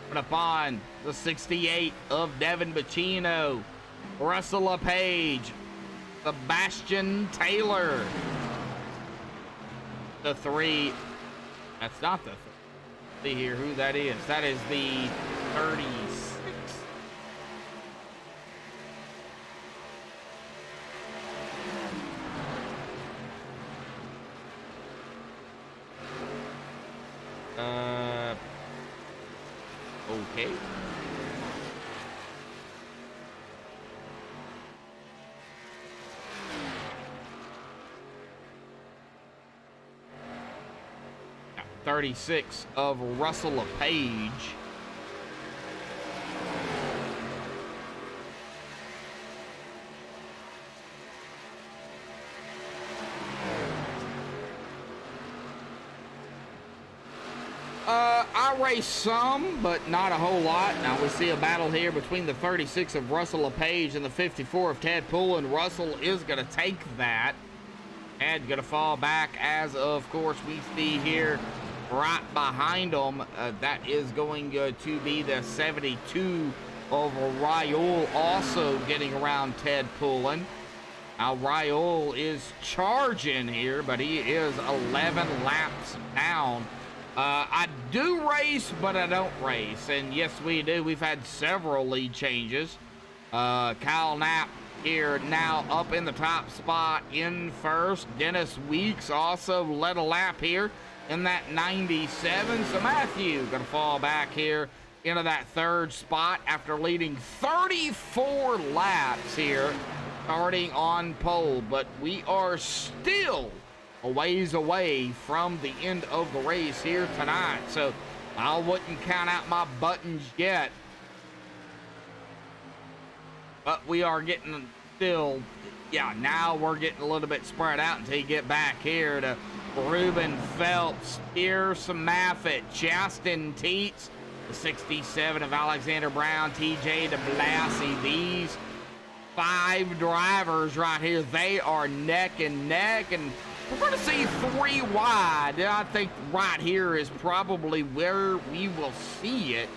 put up on the 68 of Devin Bacino, Russell LePage, Sebastian Taylor, the 3. That's not the 3. See here who that is. That is the 36. Okay. Got 36 of Russell LePage. I race some, but not a whole lot. Now we see a battle here between the 36 of Russell LePage and the 54 of Ted Pullen. Russell is going to take that. Ted's going to fall back as, of course, we see here right behind him. That is going to be the 72 of Ryo, also getting around Ted Pullen. Now Ryo is charging here, but he is 11 laps down. I do race, but I don't race. And yes, we do. We've had several lead changes. Kyle Knapp here now up in the top spot in first. Dennis Weeks also led a lap here in that 97. So Matthew going to fall back here into that third spot after leading 34 laps here, starting on pole. But we are still a ways away from the end of the race here tonight, so I wouldn't count out my buttons yet. But we are getting still, yeah, now we're getting a little bit spread out until you get back here to Ruben Phelps, Pearson Maffitt, Justin Teets, the 67 of Alexander Brown, TJ DeBlassie. These 5 drivers right here, they are neck and neck, and we're going to see 3 wide. I think right here is probably where we will see it.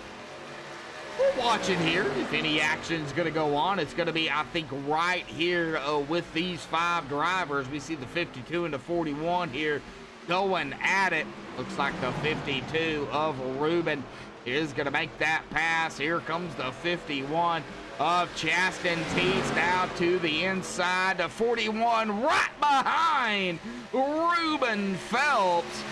We're watching here. If any action is going to go on, it's going to be, I think, right here with these 5 drivers. We see the 52 and the 41 here going at it. Looks like the 52 of Ruben is going to make that pass. Here comes the 51 of Chaston Teets now to the inside. The 41 right behind Ruben Phelps.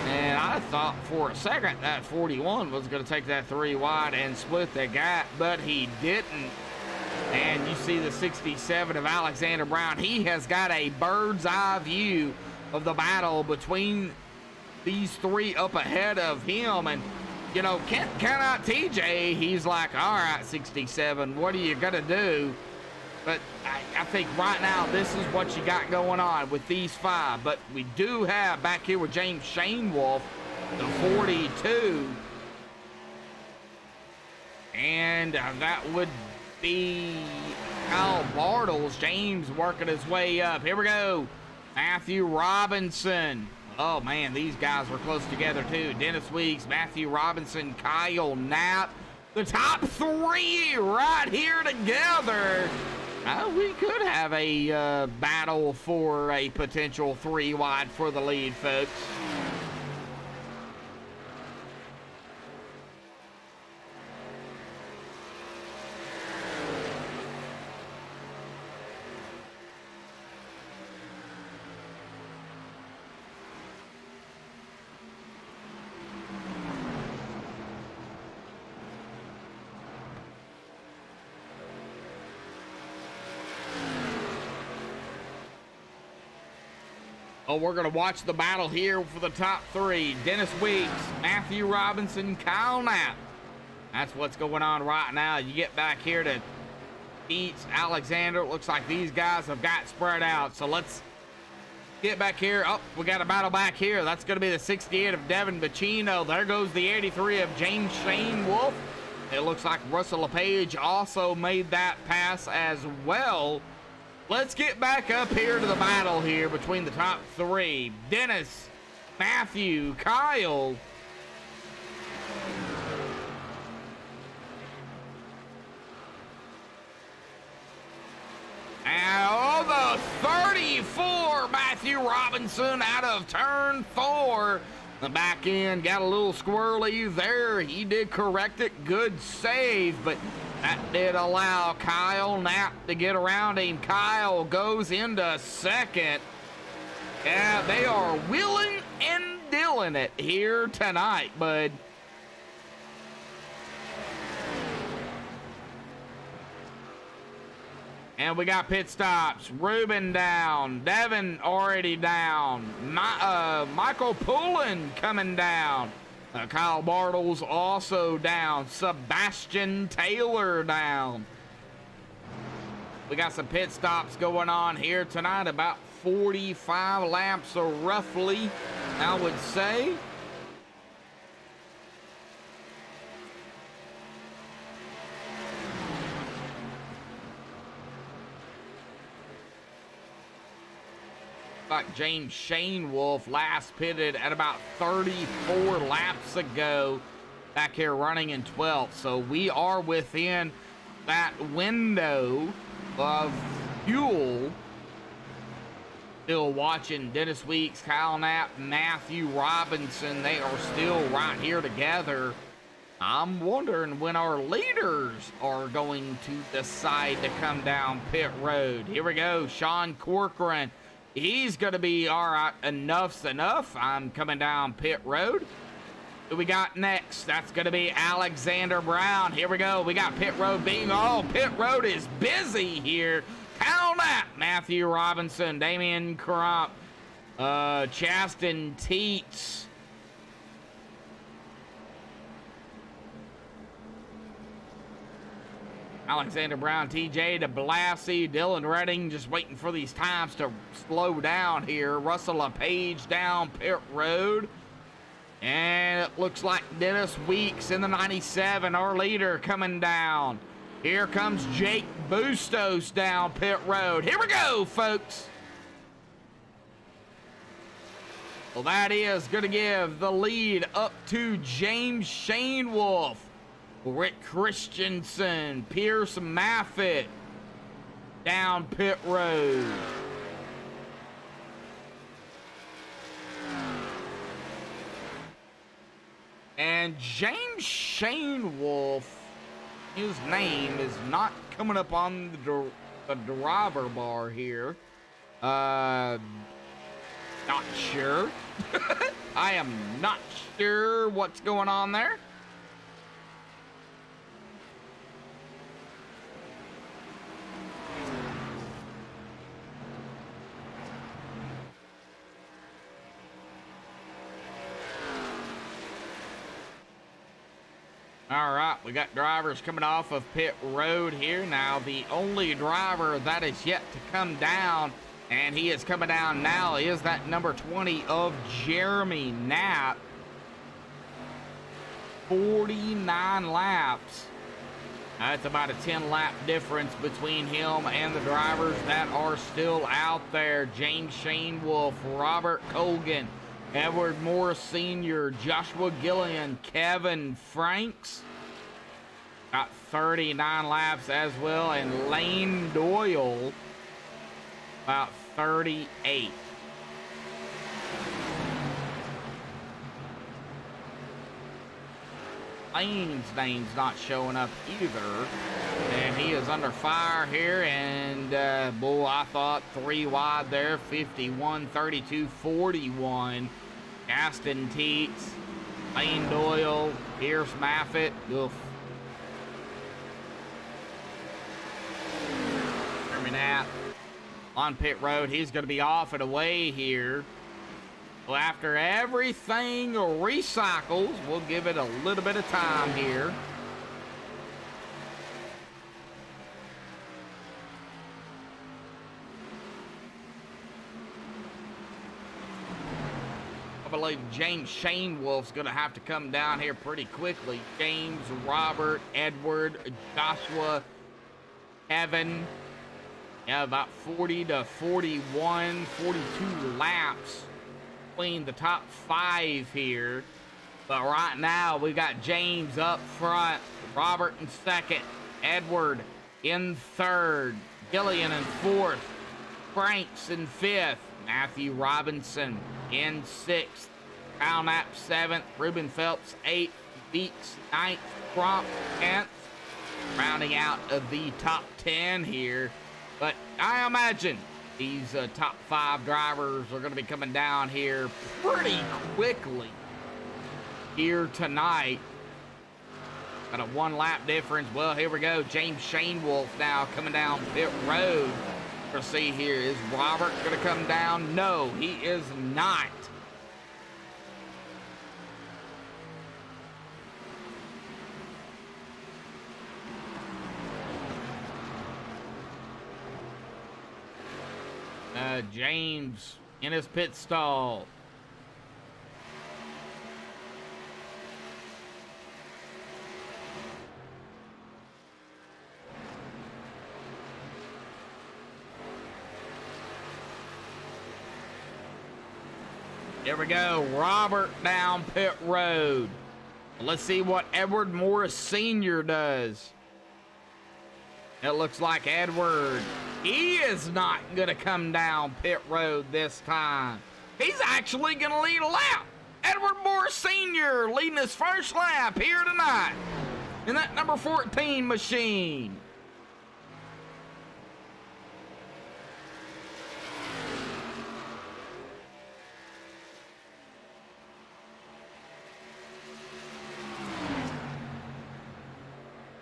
And I thought for a second that 41 was going to take that 3 wide and split the gap, but he didn't. And you see the 67 of Alexander Brown. He has got a bird's eye view of the battle between these three up ahead of him. And, you know, can't count out TJ. He's like, all right, 67, what are you going to do? But I think right now this is what you got going on with these 5. But we do have back here with James Shane Wolf, the 42. And that would be Kyle Bartles. James working his way up. Here we go. Matthew Robinson. Oh, man, these guys were close together, too. Dennis Weeks, Matthew Robinson, Kyle Knapp. The top 3 right here together. We could have a battle for a potential 3 wide for the lead, folks. Oh, we're going to watch the battle here for the top 3. Dennis Weeks, Matthew Robinson, Kyle Knapp. That's what's going on right now. You get back here to Eats, Alexander. It looks like these guys have got spread out. So let's get back here. Oh, we got a battle back here. That's going to be the 68 of Devin Bacino. There goes the 83 of James Shane Wolf. It looks like Russell LePage also made that pass as well. Let's get back up here to the battle here between the top 3. Dennis, Matthew, Kyle. And the 34, Matthew Robinson out of turn 4. The back end got a little squirrely there. He did correct it. Good save, but that did allow Kyle Knapp to get around him. Kyle goes into second. Yeah, they are willing and dealing it here tonight, bud. And we got pit stops. Ruben down. Devin already down. Michael Poulin coming down. Kyle Bartles also down. Sebastian Taylor down. We got some pit stops going on here tonight. About 45 laps, so roughly, I would say. Like James Shane Wolf last pitted at about 34 laps ago, back here running in 12th. So we are within that window of fuel. Still watching Dennis Weeks, Kyle Knapp, Matthew Robinson. They are still right here together. I'm wondering when our leaders are going to decide to come down pit road. Here we go, Sean Corcoran. He's going to be, all right, enough's enough. I'm coming down pit road. Who we got next? That's going to be Alexander Brown. Here we go. We got pit road being, pit road is busy here. Kyle Knapp, Matthew Robinson, Damian Crump, Chaston Teets. Alexander Brown, TJ DeBlassie, Dylan Redding just waiting for these times to slow down here. Russell LePage down pit road. And it looks like Dennis Weeks in the 97, our leader, coming down. Here comes Jake Bustos down pit road. Here we go, folks. Well, that is going to give the lead up to James Shane Wolf, Rick Christensen, Pierce Maffitt down pit road. And James Shane Wolf, his name is not coming up on the driver bar here. Not sure. I am not sure what's going on there. All right, we got drivers coming off of pit road here. Now, the only driver that is yet to come down, and he is coming down now, is that number 20 of Jeremy Knapp. 49 laps. That's about a 10-lap difference between him and the drivers that are still out there. James Shane Wolf, Robert Colgan, Edward Morris Sr., Joshua Gillian, Kevin Franks. Got 39 laps as well. And Lane Doyle, about 38. Lane's name's not showing up either. And he is under fire here. And, boy, I thought 3 wide there. 51, 32, 41. Aston Teets, Lane Doyle, Pierce Maffitt. Oof. Jeremy Knapp on pit road. He's going to be off and away here. Well, after everything recycles, we'll give it a little bit of time here. I believe James Shane Wolf's going to have to come down here pretty quickly. James, Robert, Edward, Joshua, Evan. Yeah, about 40 to 41, 42 laps between the top 5 here. But right now, we got James up front, Robert in second, Edward in third, Gillian in fourth, Franks in fifth, Matthew Robinson in 6th, Kyle Knapp 7th, Ruben Phelps 8th, Beeks 9th, Crump 10th, rounding out of the top 10 here. But I imagine these top 5 drivers are going to be coming down here pretty quickly here tonight. Got a 1-lap difference. Well, here we go. James Shane Wolf now coming down pit road. Let's see here. Is Robert going to come down? No, he is not. James in his pit stall. Here we go. Robert down pit road. Let's see what Edward Morris Sr. does. It looks like Edward, he is not going to come down pit road this time. He's actually going to lead a lap. Edward Morris Sr. leading his first lap here tonight in that number 14 machine.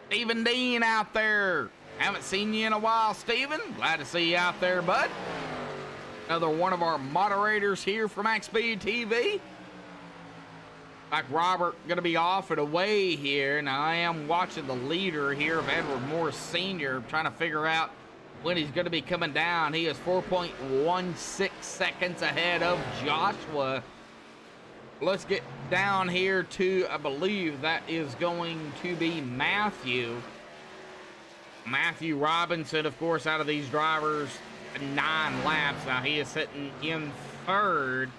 Stephen Dean out there. Haven't seen you in a while, Stephen. Glad to see you out there, bud. Another one of our moderators here for MaxSpeedTV. Like Robert going to be off and away here. Now I am watching the leader here of Edward Morris Sr. trying to figure out when he's going to be coming down. He is 4.16 seconds ahead of Joshua. Let's get down here to, I believe that is going to be Matthew. Matthew Robinson, of course, out of these drivers, 9 laps. Now he is sitting in third.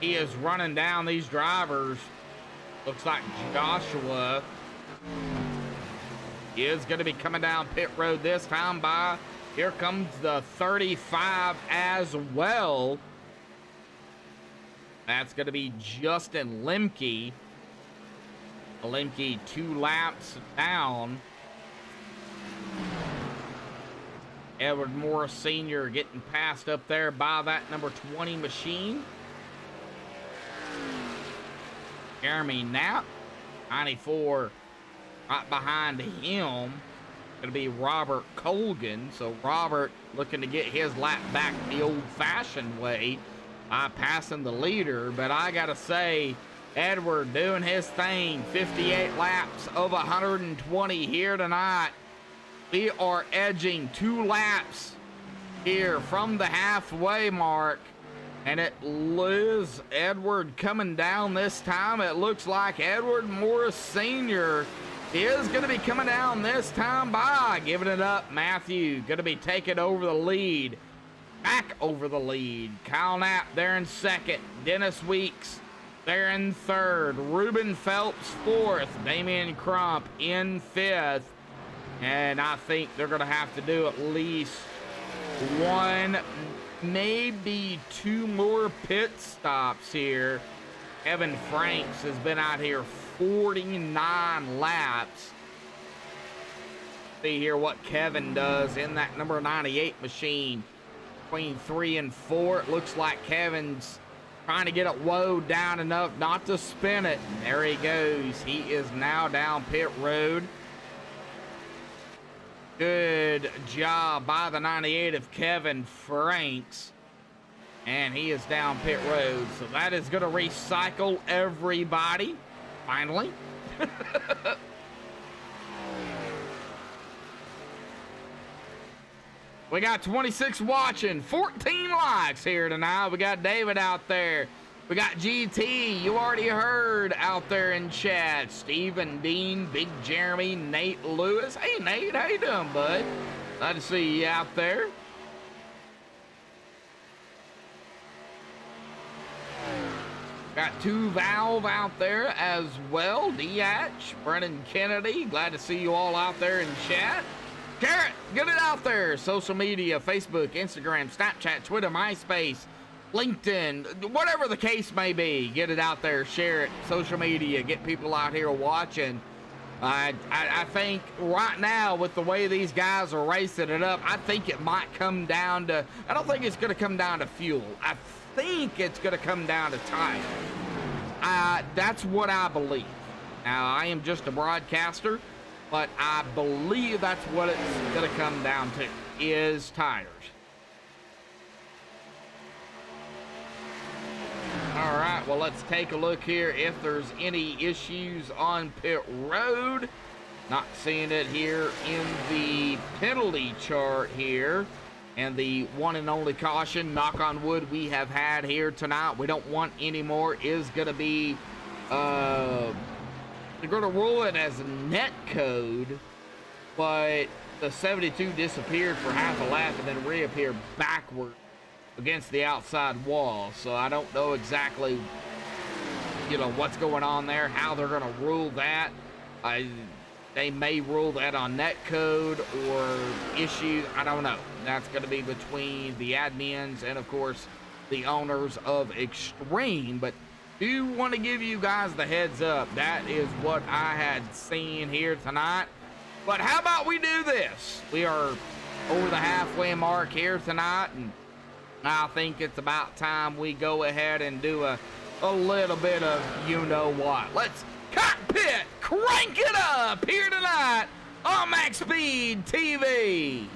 He is running down these drivers. Looks like Joshua is going to be coming down pit road this time by, here comes the 35 as well. That's going to be Justin Lemke. Lemke 2 laps down. Edward Morris Sr. getting passed up there by that number 20 machine. Jeremy Knapp, 94, right behind him. Going to be Robert Colgan. So Robert looking to get his lap back the old-fashioned way by passing the leader. But I got to say, Edward doing his thing. 58 laps of 120 here tonight. We are edging 2 laps here from the halfway mark. And it is Edward coming down this time. It looks like Edward Morris Sr. is going to be coming down this time by giving it up. Matthew going to be taking over the lead. Back over the lead. Kyle Knapp there in second. Dennis Weeks there in third. Ruben Phelps fourth. Damian Crump in fifth. And I think they're going to have to do at least 1, maybe 2 more pit stops here. Evan Franks has been out here 49 laps. See here what Kevin does in that number 98 machine. Between 3 and 4, it looks like Kevin's trying to get it woed down enough not to spin it. There he goes. He is now down pit road. Good job by the 98 of Kevin Franks. And he is down pit road. So that is going to recycle everybody. Finally. We got 26 watching. 14 likes here tonight. We got David out there. We got GT, you already heard out there in chat. Stephen Dean, Big Jeremy, Nate Lewis. Hey, Nate, how you doing, bud? Glad to see you out there. Got 2 Valve out there as well. Diach, Brennan Kennedy. Glad to see you all out there in chat. Carrot, get it out there. Social media, Facebook, Instagram, Snapchat, Twitter, MySpace, LinkedIn, whatever the case may be, get it out there, share it, social media, get people out here watching. I think right now with the way these guys are racing it up, I think it might come down to, I don't think it's going to come down to fuel. I think it's going to come down to tires. That's what I believe. Now, I am just a broadcaster, but I believe that's what it's going to come down to, is tires. All right, well, let's take a look here if there's any issues on pit road. Not seeing it here in the penalty chart here. And the one and only caution, knock on wood, we have had here tonight, we don't want any more, is going to be, they're going to rule it as a net code, but the 72 disappeared for half a lap and then reappeared backward against the outside wall. So I don't know exactly, you know, what's going on there, how they're going to rule that. They may rule that on net code or issues. I don't know. That's going to be between the admins and, of course, the owners of Extreme. But do want to give you guys the heads up. That is what I had seen here tonight. But how about we do this? We are over the halfway mark here tonight, and I think it's about time we go ahead and do a little bit of you-know-what. Let's cockpit crank it up here tonight on MaxSpeedTV.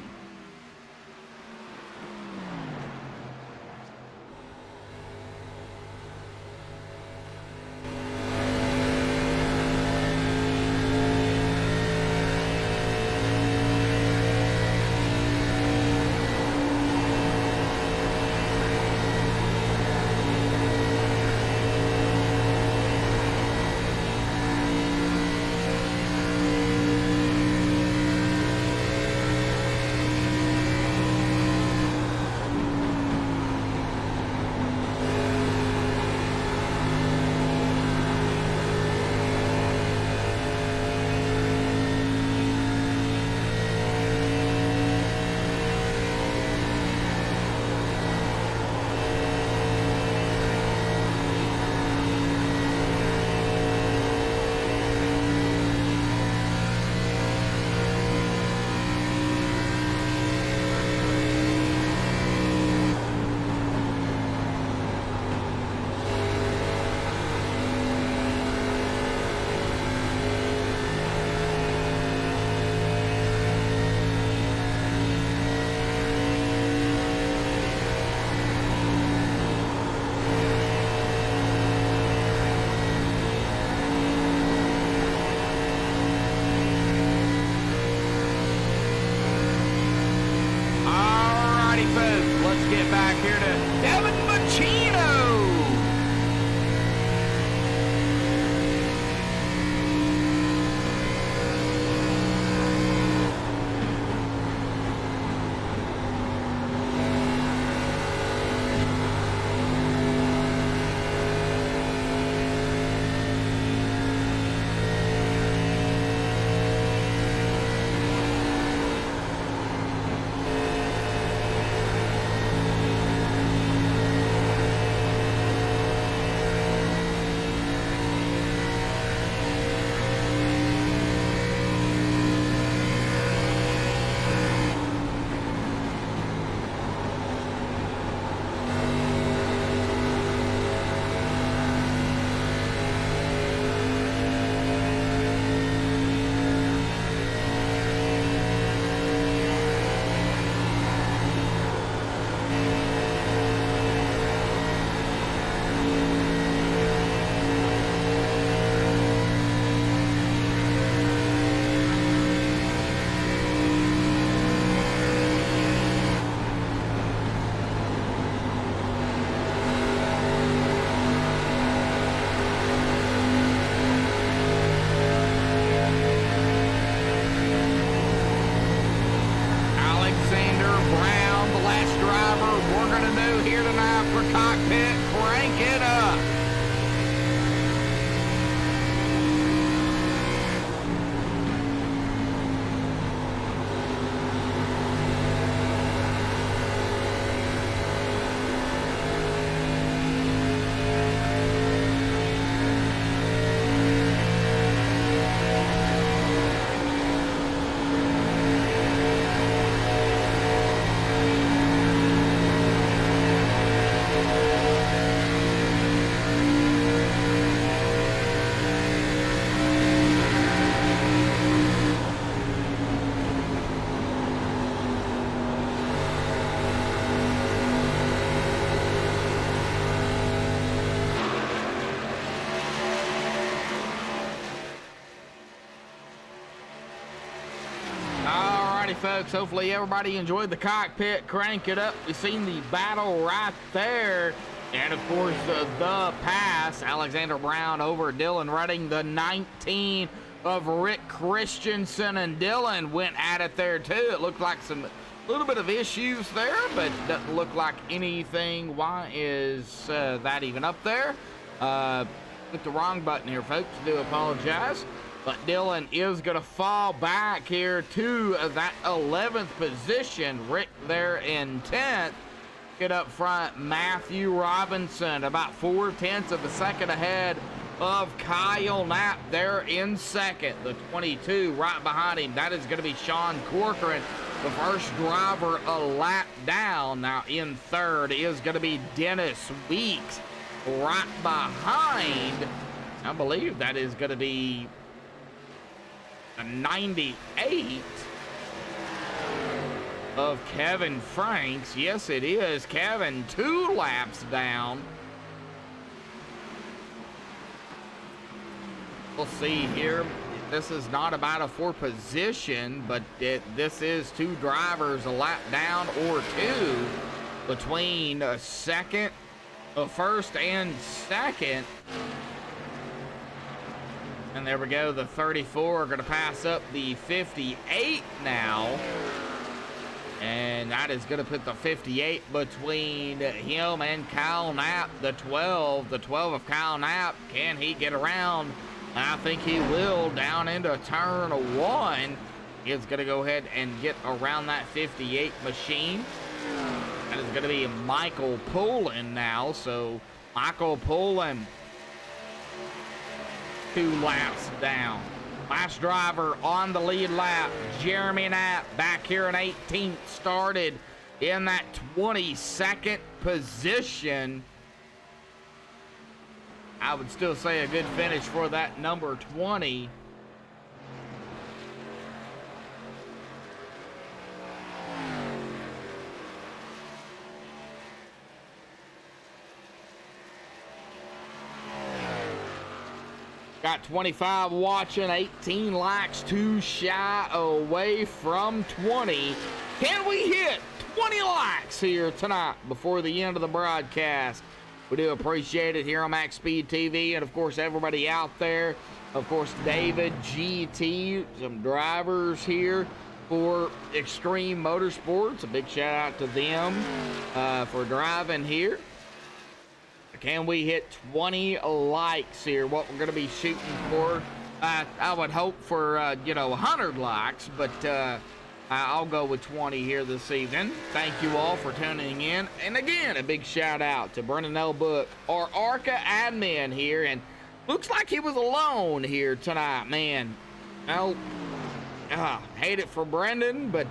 folks. Hopefully everybody enjoyed the cockpit. Crank it up. We've seen the battle right there. And of course, the pass. Alexander Brown over Dylan Redding. The 19 of Rick Christensen, and Dylan went at it there too. It looked like a little bit of issues there, but doesn't look like anything. Why is that even up there? Hit the wrong button here, folks. Do apologize. But Dylan is going to fall back here to that 11th position. Rick there in 10th. Get up front, Matthew Robinson, about 0.4 of a second ahead of Kyle Knapp there in second. The 22 right behind him, that is going to be Sean Corcoran, the first driver a lap down. Now in third is going to be Dennis Weeks, right behind, I believe that is going to be a 98 of Kevin Franks. Yes, it is. Kevin 2 laps down. We'll see here. This is not about a 4 position, but this is 2 drivers a lap down or 2 between first and second. And there we go. The 34 are going to pass up the 58 now. And that is going to put the 58 between him and Kyle Knapp. The 12 of Kyle Knapp. Can he get around? I think he will, down into turn 1. He's going to go ahead and get around that 58 machine. That is going to be Michael Poulin now. So Michael Poulin 2 laps down. Last driver on the lead lap, Jeremy Knapp, back here in 18th, started in that 22nd position. I would still say a good finish for that number 20. Got 25 watching, 18 likes, 2 shy away from 20. Can we hit 20 likes here tonight before the end of the broadcast? We do appreciate it here on MaxSpeedTV, and of course everybody out there. Of course, David, GT, some drivers here for Extreme Motorsports. A big shout out to them for driving here. Can we hit 20 likes here? What we're going to be shooting for? I would hope for 100 likes, but I'll go with 20 here this evening. Thank you all for tuning in. And again, a big shout out to Brendan L. Book, our ARCA admin here. And looks like he was alone here tonight, man. Hate it for Brendan, but,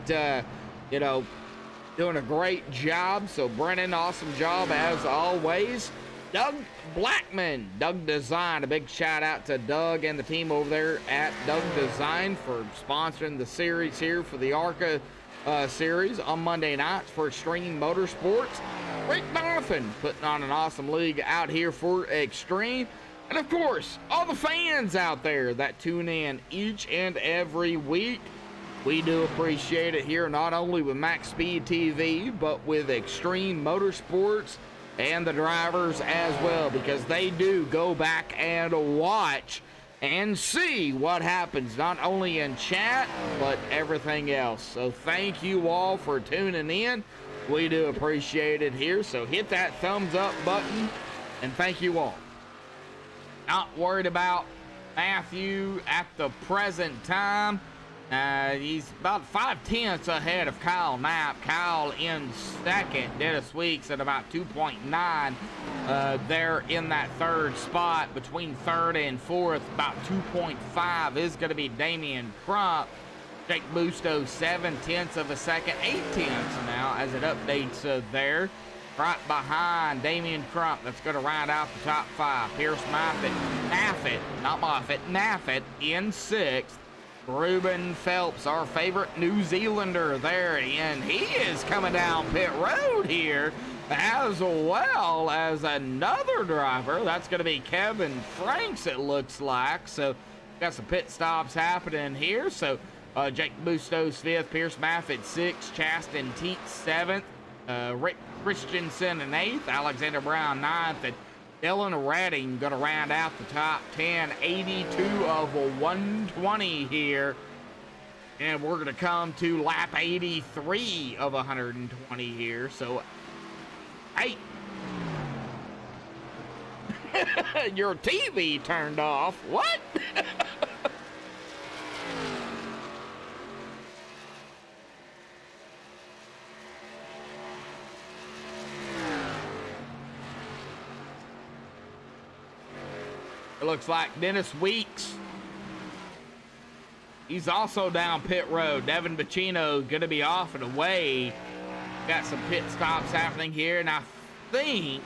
doing a great job. So, Brendan, awesome job as always. Doug Blackman, Doug Design. A big shout out to Doug and the team over there at Doug Design for sponsoring the series here for the ARCA series on Monday nights for Extreme Motorsports. Rick Donovan putting on an awesome league out here for Extreme. And of course, all the fans out there that tune in each and every week. We do appreciate it here, not only with MaxSpeedTV, but with Extreme Motorsports and the drivers as well, because they do go back and watch and see what happens, not only in chat, but everything else. So thank you all for tuning in. We do appreciate it here. So hit that thumbs up button, and thank you all. Not worried about Matthew at the present time. He's about 0.5 ahead of Kyle Knapp. Kyle in second. Dennis Weeks at about 2.9. There in that third spot. Between third and fourth, about 2.5 is going to be Damian Crump. Jake Busto, 0.7 of a second. 0.8 now as it updates there. Right behind Damian Crump. That's going to round out the top 5. Pierce Naffett in sixth. Ruben Phelps, our favorite New Zealander there, and he is coming down pit road here, as well as another driver. That's going to be Kevin Franks, it looks like. So got some pit stops happening here. So Jake Bustos 5th, Pierce Maffitt 6th, Chasten Teat 7th, Rick Christensen in 8th, Alexander Brown 9th, and Dylan Redding going to round out the top 10, 82 of 120 here. And we're going to come to lap 83 of 120 here. So, hey, your TV turned off. What? It looks like Dennis Weeks. He's also down pit road. Devin Bacino going to be off and away. Got some pit stops happening here, and I think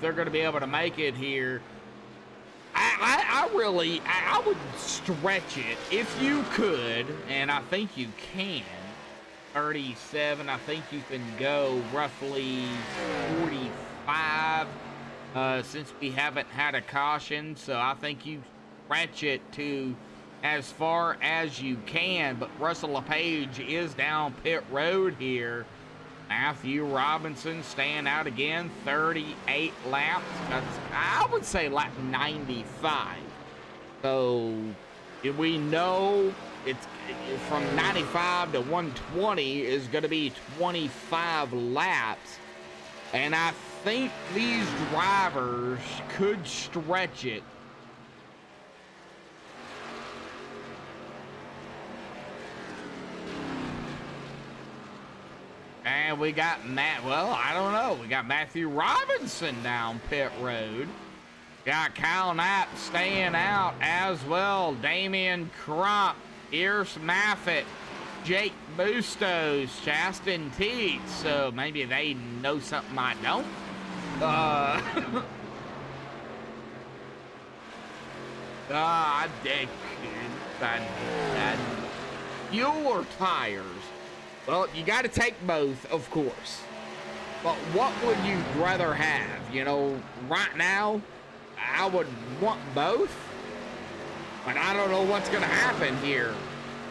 they're going to be able to make it here. I would stretch it if you could, and I think you can. 37, I think you can go roughly 45 since we haven't had a caution, so I think you stretch it to as far as you can. But Russell LePage is down pit road here. Matthew Robinson staying out again, 38 laps. I would say lap 95. So we know it's from 95 to 120 is going to be 25 laps. And I think these drivers could stretch it. And we got I don't know. We got Matthew Robinson down pit road. Got Kyle Knapp staying out as well. Damian Crump, Pierce Maffitt, Jake Bustos, Chasten Teat. So maybe they know something I don't. Fuel tires. Well, you got to take both, of course. But what would you rather have? You know, right now, I would want both. But I don't know what's going to happen here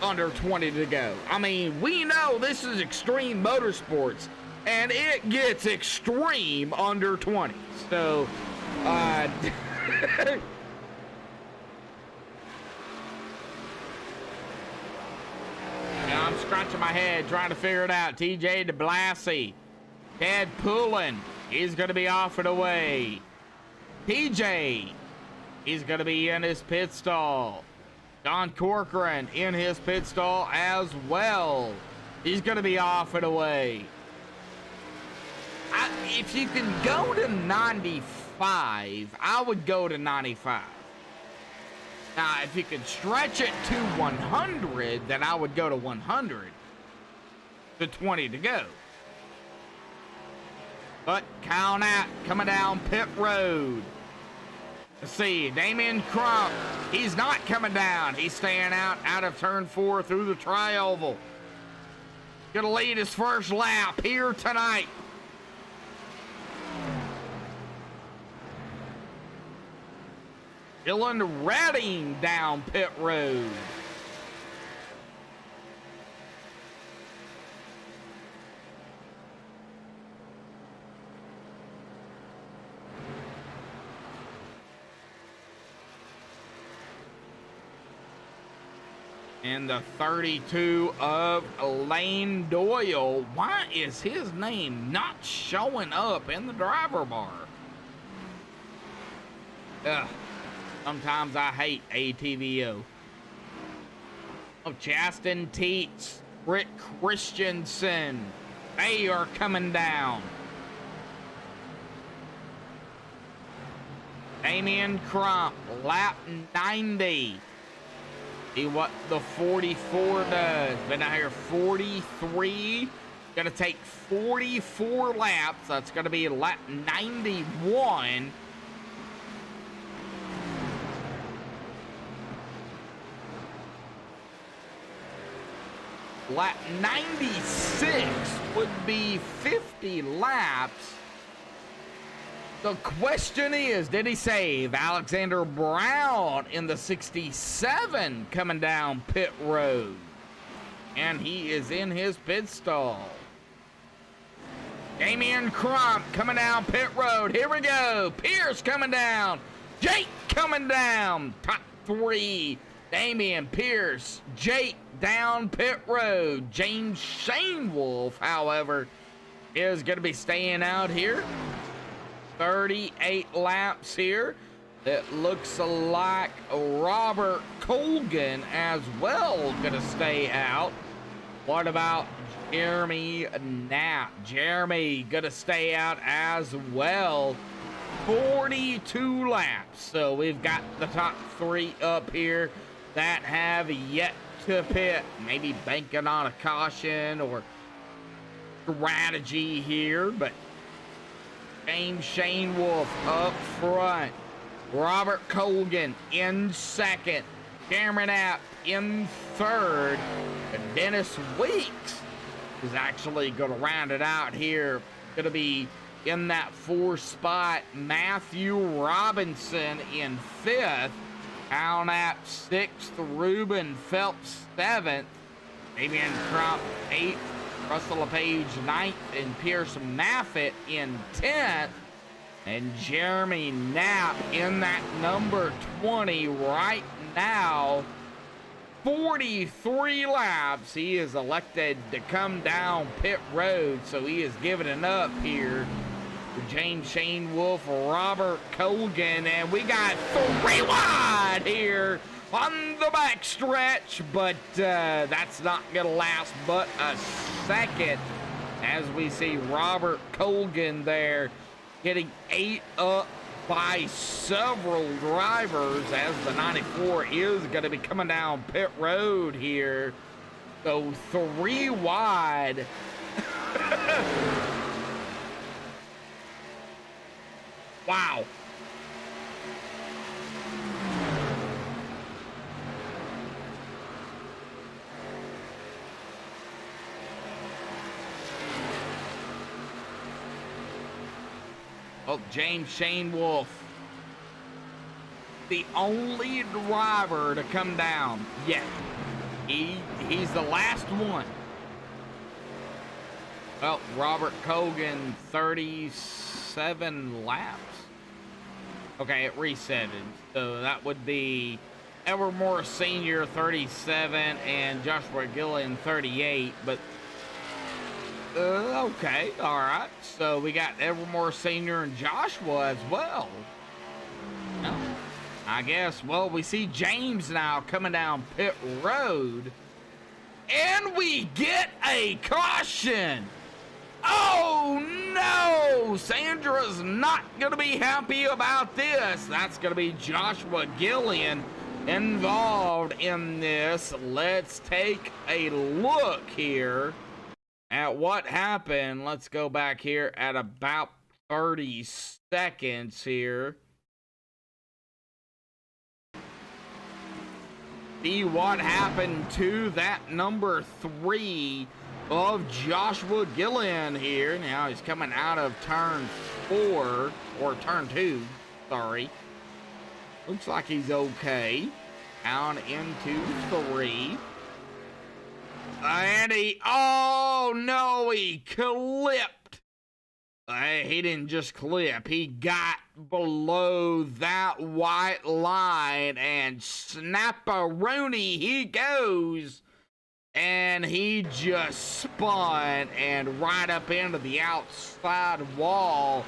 under 20 to go. I mean, we know this is extreme motorsports, and it gets extreme under 20. So, I'm scratching my head trying to figure it out. TJ DeBlassie, Ted Poulin, he's going to be off and away. TJ, he's going to be in his pit stall. Don Corcoran in his pit stall as well. He's going to be off and away. If you can go to 95, I would go to 95. Now, if you could stretch it to 100, then I would go to 100. To 20 to go. But Kyle Knapp coming down pit road. Let's see, Damian Crump, he's not coming down. He's staying out of turn 4 through the tri-oval. Gonna lead his first lap here tonight. Dylan Redding down pit road. And the 32 of Lane Doyle. Why is his name not showing up in the driver bar? Ugh. Sometimes I hate ATVO. Oh, Chasten Teats, Rick Christensen, they are coming down. Damian Crump, lap 90. See what the 44 does. Been out here 43. Gonna take 44 laps. That's gonna be lap 91. Lap 96 would be 50 laps. The question is, did he save Alexander Brown in the 67 coming down pit road? And he is in his pit stall. Damian Crump coming down pit road. Here we go. Pierce coming down. Jake coming down. Top 3. Damian, Pierce, Jake down pit road. James Shane Wolf, however, is going to be staying out here. 38 laps here. It looks like Robert Colgan as well going to stay out. What about Jeremy Knapp? Jeremy going to stay out as well. 42 laps. So we've got the top 3 up here that have yet to pit. Maybe banking on a caution or strategy here, but James Shane Wolf up front. Robert Colgan in second. Cameron Knapp in third. And Dennis Weeks is actually going to round it out here. Going to be in that 4th spot. Matthew Robinson in 5th. Al Knapp 6th. Ruben Phelps 7th. Damian Crump 8th. Russell LePage 9th. And Pierce Maffitt in 10th. And Jeremy Knapp in that number 20 right now. 43 laps. He is elected to come down pit road, so he is giving it up here for James Shane Wolf, Robert Colgan, and we got 3 wide here on the back stretch, but that's not gonna last but a second as we see Robert Colgan there getting 8 up by several drivers as the 94 is going to be coming down pit road here. So 3 wide. Wow. Oh, James Shane Wolf, the only driver to come down yet. He's the last one. Well, Robert Colgan, 37 laps. Okay, it resetted. So that would be Evermore Senior, 37, and Joshua Gillian, 38. But okay, all right. So we got Evermore Senior and Joshua as well. No, I guess. Well, we see James now coming down pit road, and we get a caution. Oh no! Sandra's not gonna be happy about this. That's gonna be Joshua Gillian involved in this. Let's take a look here at what happened. Let's go back here at about 30 seconds here. See what happened to that number 3 of Joshua Gillian here. Now he's coming out of turn 4, or turn 2, sorry. Looks like he's okay. Down into 3. And oh no, he clipped. He didn't just clip, he got below that white line, and snap-a-rooney he goes. And he just spun and right up into the outside wall.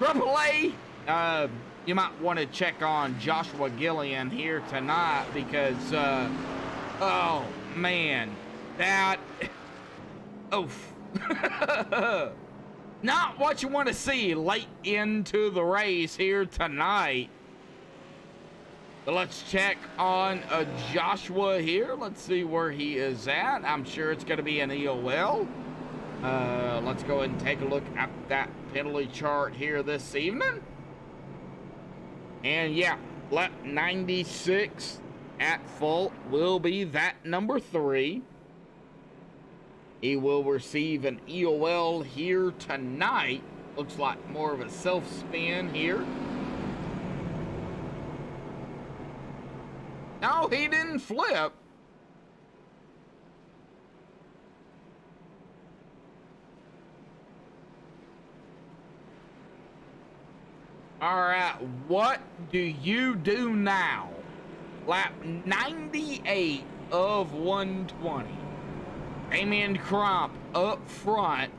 AAA, you might want to check on Joshua Gillian here tonight because, oh man, that, oof. Not what you want to see late into the race here tonight. But let's check on Joshua here. Let's see where he is at. I'm sure it's going to be an EOL. Let's go ahead and take a look at that penalty chart here this evening. And yeah, lap 96 at fault will be that number 3. He will receive an EOL here tonight. Looks like more of a self-spin here. No, he didn't flip. All right, what do you do now? Lap 98 of 120. Damien Crump up front.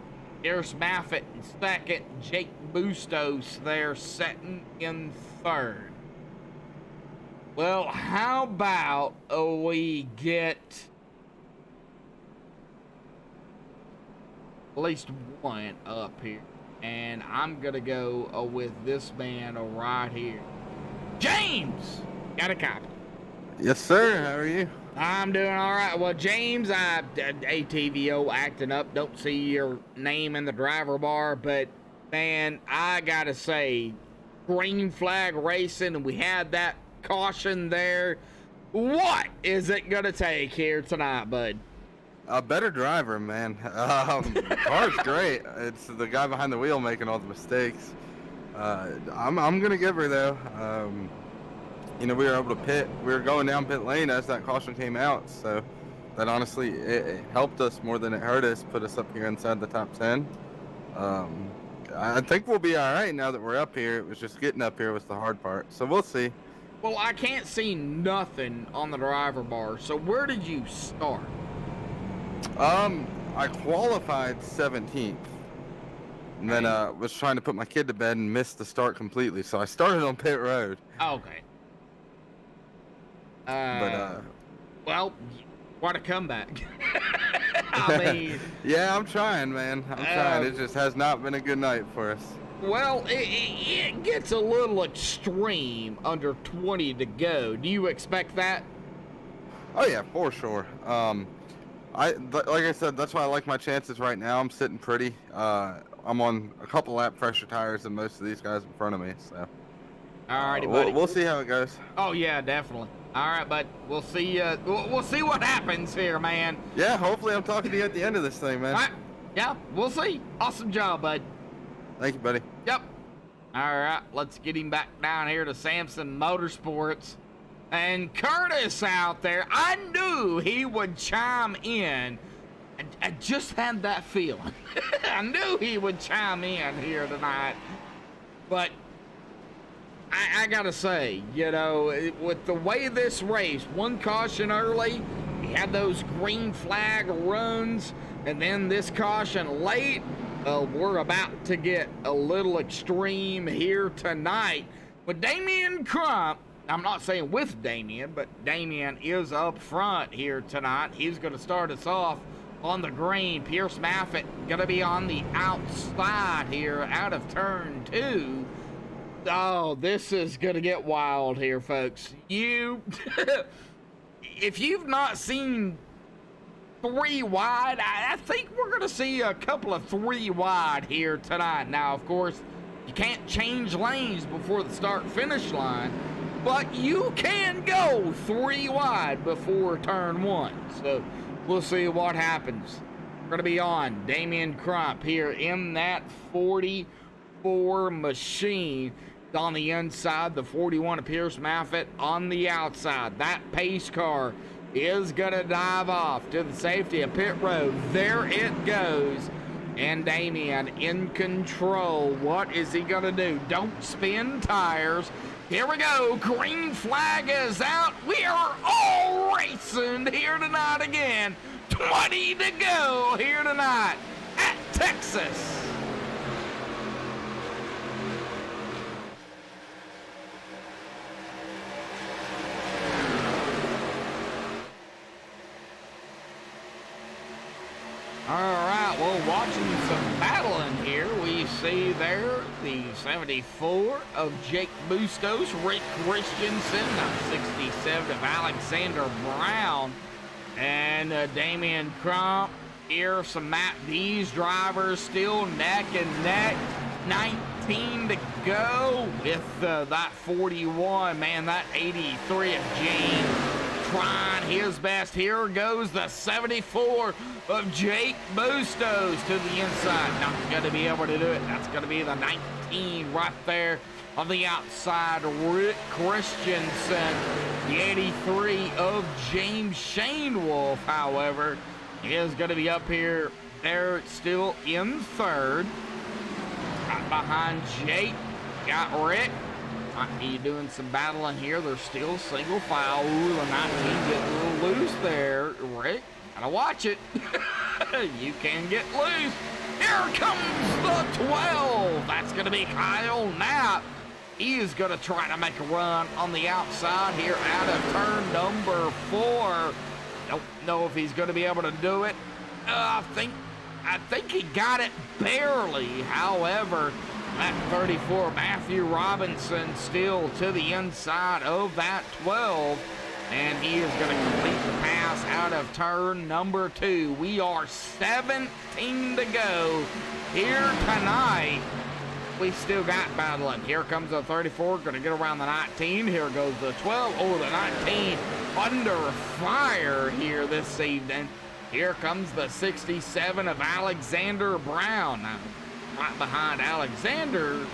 There's Maffitt in second. Jake Bustos there setting in third. Well, how about we get at least one up here? And I'm going to go with this man right here. James! Got a copy. Yes, sir. How are you? I'm doing all right. Well, James, ATVO acting up. Don't see your name in the driver bar, but man, I gotta say, green flag racing, and we had that caution there. What is it gonna take here tonight, bud? A better driver, man. Car's great. It's the guy behind the wheel making all the mistakes. I'm gonna give her though. You know, we were able to pit. We were going down pit lane as that caution came out, so that honestly it helped us more than it hurt us. Put us up here inside the top 10. I think we'll be all right now that we're up here. It was just getting up here was the hard part, so we'll see. Well, I can't see nothing on the driver bar. So where did you start? I qualified 17th. And then was trying to put my kid to bed and missed the start completely. So I started on pit road. Okay. Well, what a comeback. I mean, yeah, I'm trying, man. I'm trying. It just has not been a good night for us. Well, it gets a little extreme under 20 to go. Do you expect that? Oh yeah, for sure. Like I said, that's why I like my chances right now. I'm sitting pretty. I'm on a couple lap pressure tires than most of these guys in front of me. So. Alrighty, buddy. We'll see how it goes. Oh yeah, definitely. All right, bud. We'll see. We'll see what happens here, man. Yeah, hopefully I'm talking to you at the end of this thing, man. All right. Yeah, we'll see. Awesome job, bud. Thank you, buddy. Yep. All right, let's get him back down here to Samson Motorsports. And Curtis out there, I knew he would chime in. I just had that feeling. I knew he would chime in here tonight. But I gotta say, you know, with the way this race, one caution early, we had those green flag runs, and then this caution late, we're about to get a little extreme here tonight. With Damien Crump, I'm not saying with Damien, but Damien is up front here tonight. He's going to start us off on the green. Pierce Maffitt going to be on the outside here out of turn 2. Oh, this is going to get wild here, folks. If you've not seen 3 wide, I think we're going to see a couple of 3 wide here tonight. Now, of course, you can't change lanes before the start-finish line, but you can go 3 wide before turn 1. So we'll see what happens. We're going to be on Damien Crump here in that 44 machine. On the inside, the 41 of Pierce Maffitt on the outside. That pace car is going to dive off to the safety of pit road. There it goes. And Damien in control. What is he going to do? Don't spin tires. Here we go. Green flag is out. We are all racing here tonight again. 20 to go here tonight at Texas. All right, well, watching some battling here, we see there the 74 of Jake Bustos, Rick Christensen, 67 of Alexander Brown, and Damien Crump. Here, some Matt D's drivers still neck and neck. 19 to go with that 41, man, that 83 of James trying his best. Here goes the 74 of Jake Bustos to the inside. Not going to be able to do it. That's going to be the 19 right there on the outside. Rick Christensen, the 83 of James Shane Wolf, however, is going to be up here. They're still in third. Right behind Jake, got Rick. Might be doing some battling here. They're still single file. Ooh, the 19 getting a little loose there. Rick, gotta watch it. You can get loose. Here comes the 12. That's gonna be Kyle Knapp. He is gonna try to make a run on the outside here out of turn number 4. Don't know if he's gonna be able to do it. I think he got it barely. However, that 34, Matthew Robinson, still to the inside of that 12. And he is going to complete the pass out of turn number 2. We are 17 to go here tonight. We still got battling. Here comes the 34, going to get around the 19. Here goes the 12. Oh, the 19 under fire here this evening. Here comes the 67 of Alexander Brown. Now, right behind Alexander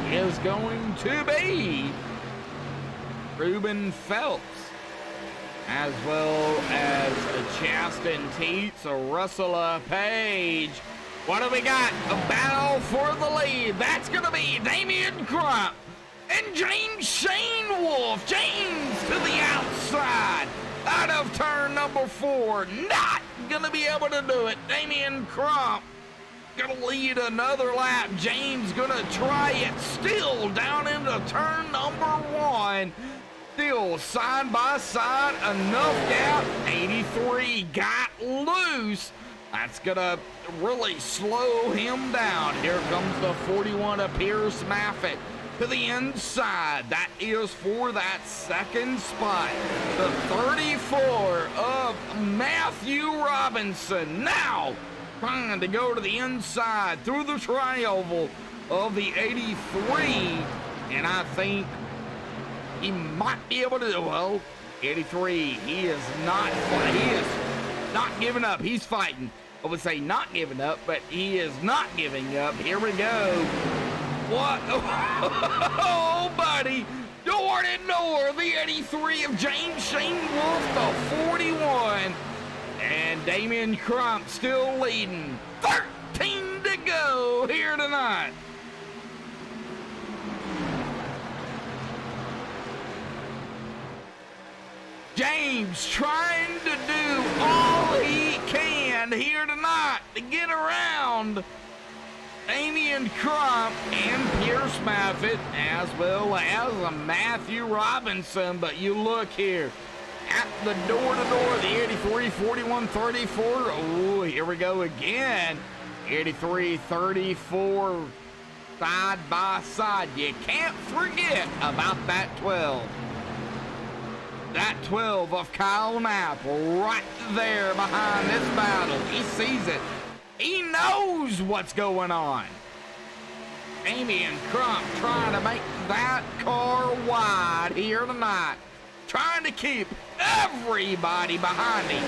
is going to be Ruben Phelps, as well as Chaston Teets, Russell Page. What do we got? A battle for the lead. That's going to be Damian Crump and James Shane Wolf. James to the outside out of turn number 4. Not going to be able to do it. Damian Crump gonna lead another lap. James gonna try it, still down into turn number 1. Still side by side, enough gap. 83 got loose. That's gonna really slow him down. Here comes the 41 of Pierce Maffett to the inside. That is for that second spot. The 34 of Matthew Robinson. Now trying to go to the inside through the tri-oval of the 83. And I think he might be able to, well, 83, he is not giving up. He's fighting. I would say not giving up, but he is not giving up. Here we go. What? Oh, buddy. Door to door, the 83 of James Shane Wolf, the 41. And Damian Crump still leading. 13 to go here tonight. James trying to do all he can here tonight to get around Damian Crump and Pierce Maffett, as well as Matthew Robinson. But you look here at the door-to-door, the 83, 41, 34. Oh, here we go again. 83, 34, side by side. You can't forget about that 12. That 12 of Kyle Knapp right there behind this battle. He sees it. He knows what's going on. Damian Crump trying to make that car wide here tonight. Trying to keep everybody behind him.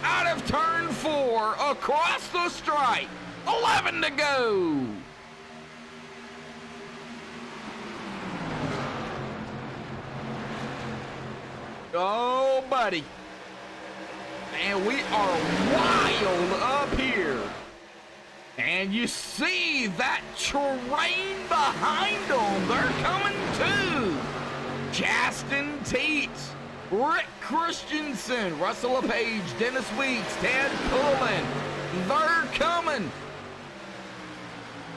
Out of turn 4, across the stripe. 11 to go. Oh, buddy. And we are wild up here. And you see that terrain behind them. They're coming too. Chaston Teets, Rick Christensen, Russell Page, Dennis Weeks, Ted Pullen. They're coming.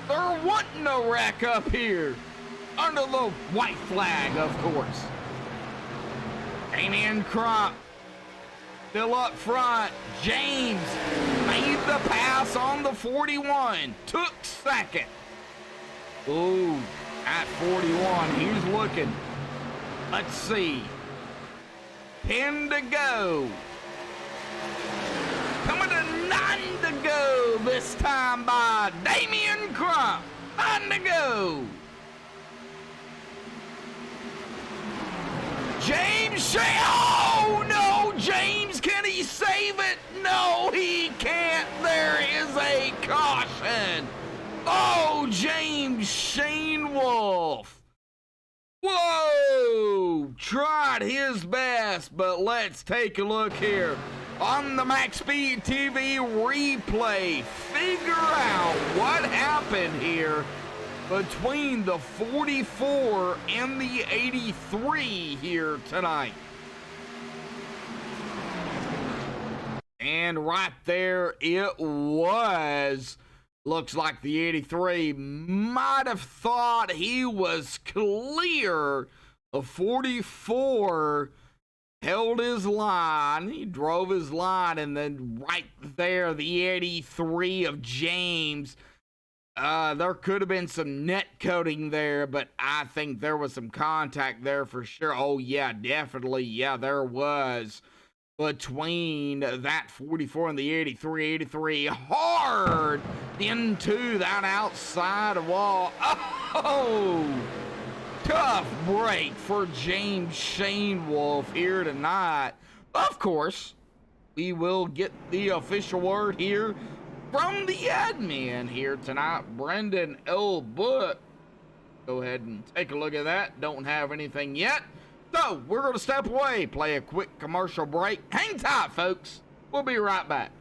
They're wanting a wreck up here. Under the white flag, of course. Damian Crump still up front. James made the pass on the 41. Took second. Ooh, at 41, he's looking. Let's see. 10 to go. Coming to 9 to go this time by Damian Crump. 9 to go. James Shea. save it? No, he can't. There is a caution. Oh, James Shane Wolf. Whoa! Tried his best, but let's take a look here. On the MaxSpeedTV replay, figure out what happened here between the 44 and the 83 here tonight. And right there it was. Looks like the 83 might have thought he was clear. The 44 held his line. He drove his line, and then right there, the 83 of James. There could have been some net coating there, but I think there was some contact there for sure. Oh, yeah, definitely. Yeah, there was. Between that 44 and the 83 hard into that outside wall. Oh, tough break for James Shane Wolf here tonight. Of course, we will get the official word here from the admin here tonight, Brendan L. Book. Go ahead and take a look at that. Don't have anything yet. So, we're going to step away, play a quick commercial break. Hang tight, folks. We'll be right back.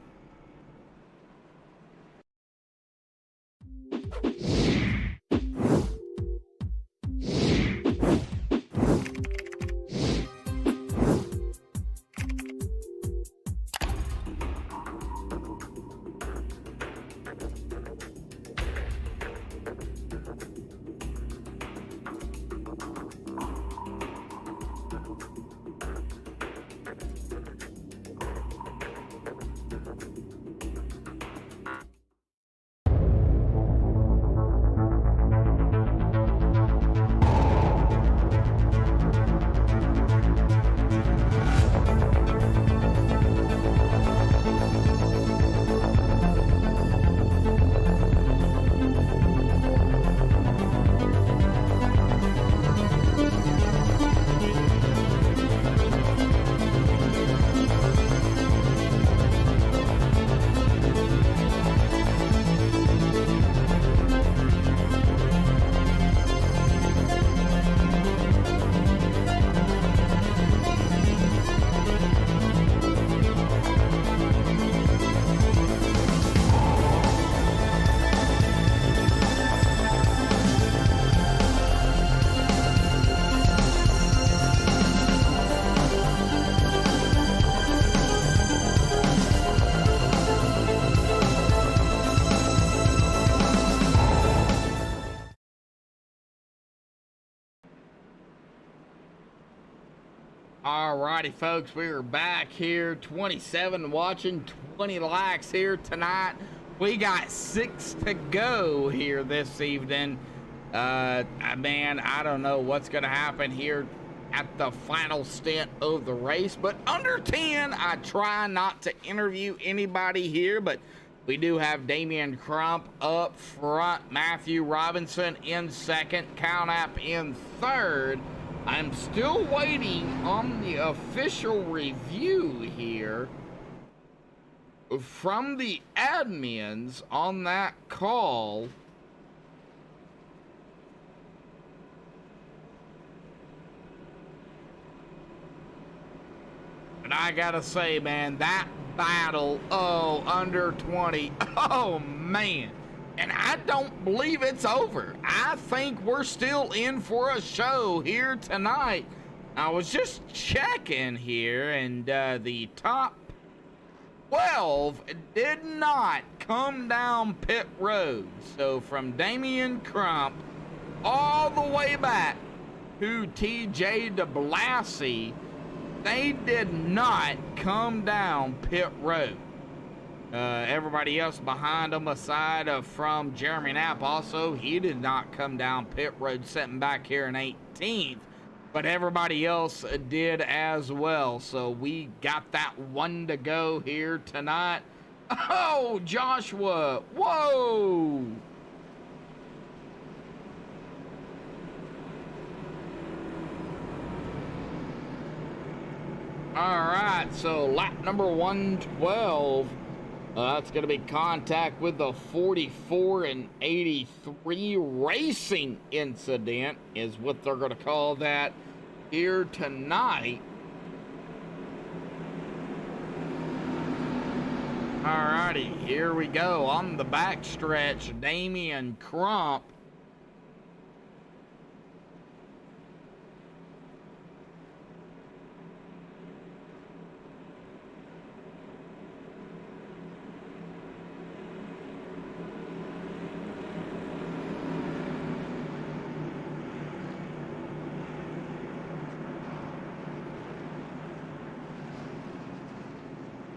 Alrighty, folks, we are back here. 27 watching, 20 likes here tonight. We got 6 to go here this evening. Man, I don't know what's going to happen here at the final stint of the race, but under 10, I try not to interview anybody here, but we do have Damian Crump up front, Matthew Robinson in second, Cal Knapp in third. I'm still waiting on the official review here from the admins on that call. And I gotta say, man, that battle, under 20, oh man. And I don't believe it's over. I think we're still in for a show here tonight. I was just checking here, and the top 12 did not come down pit road. So from Damian Crump all the way back to TJ DeBlassie, they did not come down pit road. Everybody else behind them, aside from Jeremy Knapp, also, he did not come down pit road, sitting back here in 18th. But everybody else did as well. So we got that one to go here tonight. Oh, Joshua. Whoa. All right. right, so lap number 112. That's going to be contact with the 44 and 83 racing incident is what they're going to call that here tonight. Alrighty, here we go. On the backstretch, Damian Crump.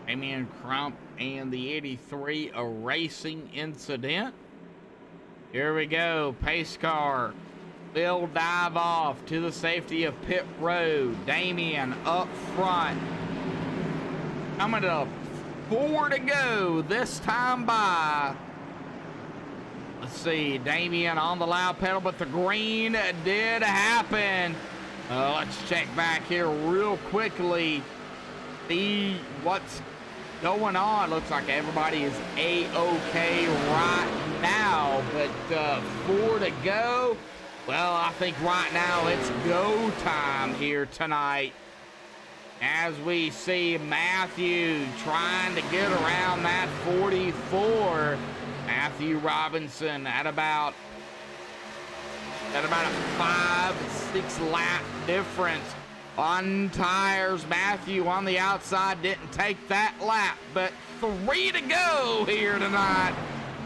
Damian Crump and the 83, a racing incident. Here we go, pace car. Will dive off to the safety of pit road. Damian up front. Coming up, 4 to go this time by. Let's see, Damian on the loud pedal, but the green did happen. Let's check back here real quickly. See what's going on. Looks like everybody is A-OK right now, but 4 to go. Well, I think right now it's go time here tonight. As we see Matthew trying to get around that 44. Matthew Robinson at about a 5-6 lap difference on tires. Matthew on the outside didn't take that lap, but 3 to go here tonight.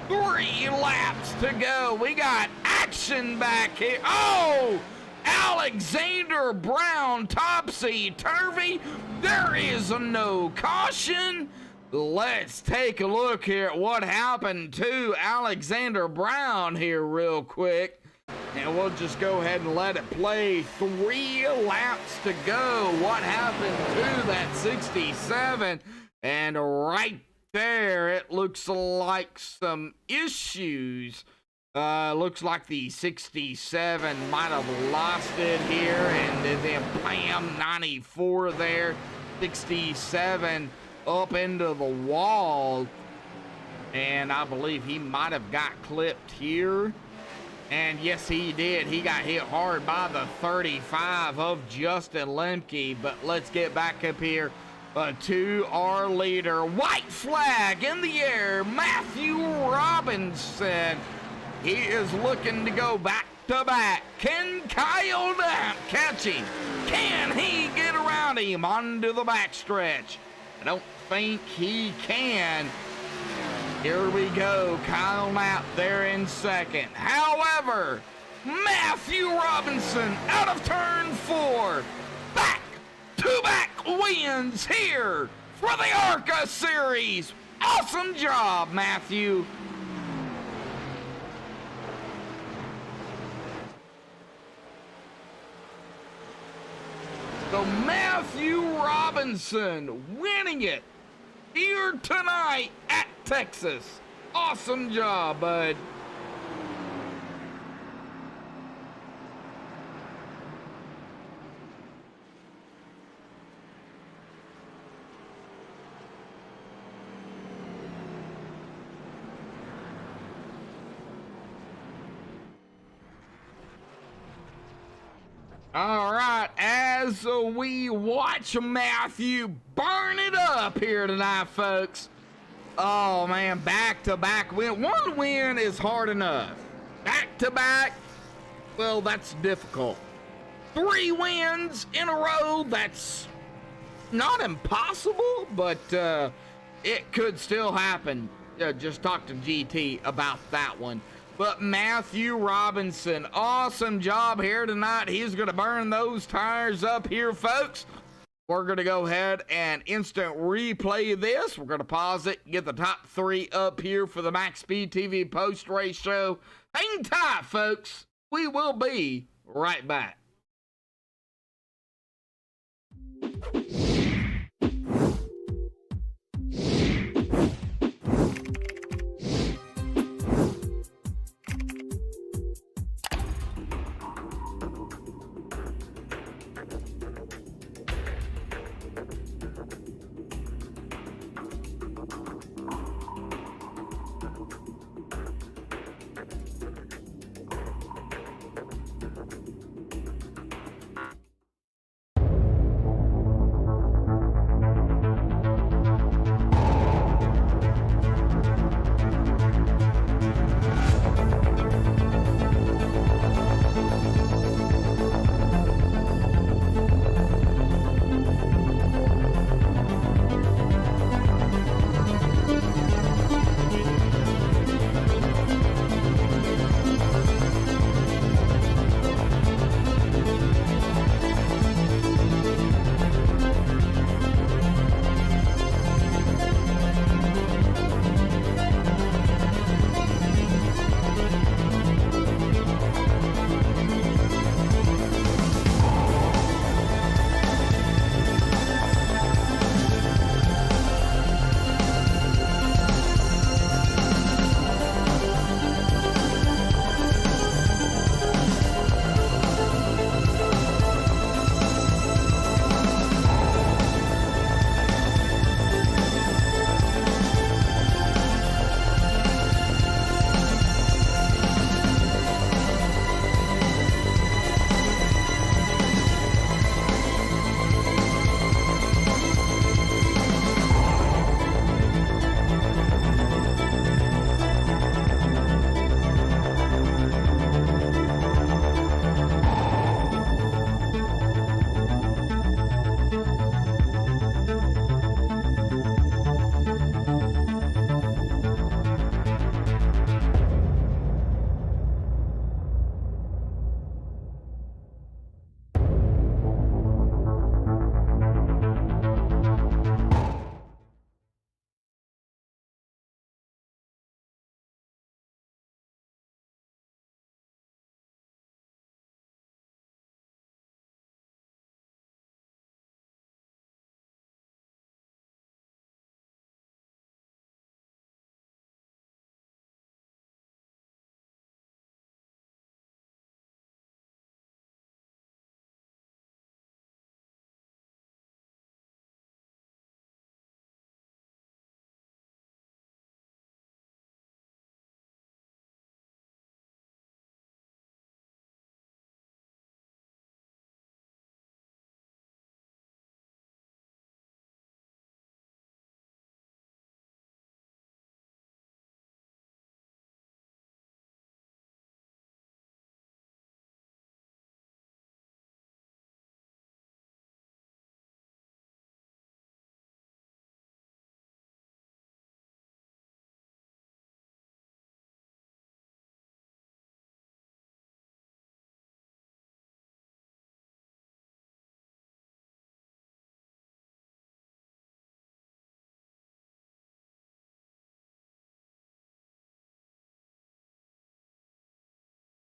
3 laps to go. We got action back here. Oh, Alexander Brown, topsy-turvy. There is a no caution. Let's take a look here at what happened to Alexander Brown here real quick. And we'll just go ahead and let it play. 3 laps to go. What happened to that 67? And right there, it looks like some issues. Looks like the 67 might have lost it here. And then bam, 94 there. 67 up into the wall. And I believe he might have got clipped here. And yes, he did. He got hit hard by the 35 of Justin Lemke. But let's get back up here to our leader. White flag in the air. Matthew Robinson. He is looking to go back to back. Can Kyle Damp catch him? Can he get around him onto the backstretch? I don't think he can. Here we go, Kyle Knapp there in second. However, Matthew Robinson out of turn 4. Back-to-back wins here for the ARCA Series. Awesome job, Matthew. So Matthew Robinson winning it here tonight at Texas. Awesome job, bud. All right, as we watch Matthew burn it up here tonight, folks. Oh, man, back-to-back win. 1 win is hard enough. Back-to-back, well, that's difficult. 3 wins in a row, that's not impossible, but it could still happen. Just talk to GT about that one. But Matthew Robinson, awesome job here tonight. He's going to burn those tires up here, folks. We're going to go ahead and instant replay this. We're going to pause it, get the top 3 up here for the MaxSpeedTV post-race show. Hang tight, folks. We will be right back.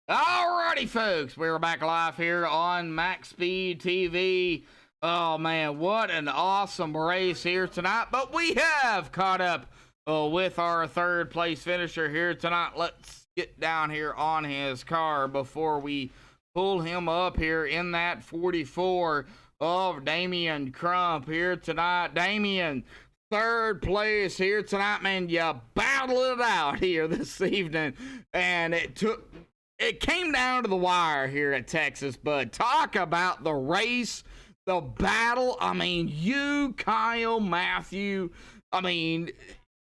Alrighty, folks, we're back live here on Max Speed TV. Oh man, what an awesome race here tonight! But we have caught up with our third place finisher here tonight. Let's get down here on his car before we pull him up here in that 44 of Damian Crump here tonight. Damian, third place here tonight, man. You battled it out here this evening, and it came down to the wire here at Texas, bud. Talk about the race, the battle. I mean, you, Kyle, Matthew. I mean,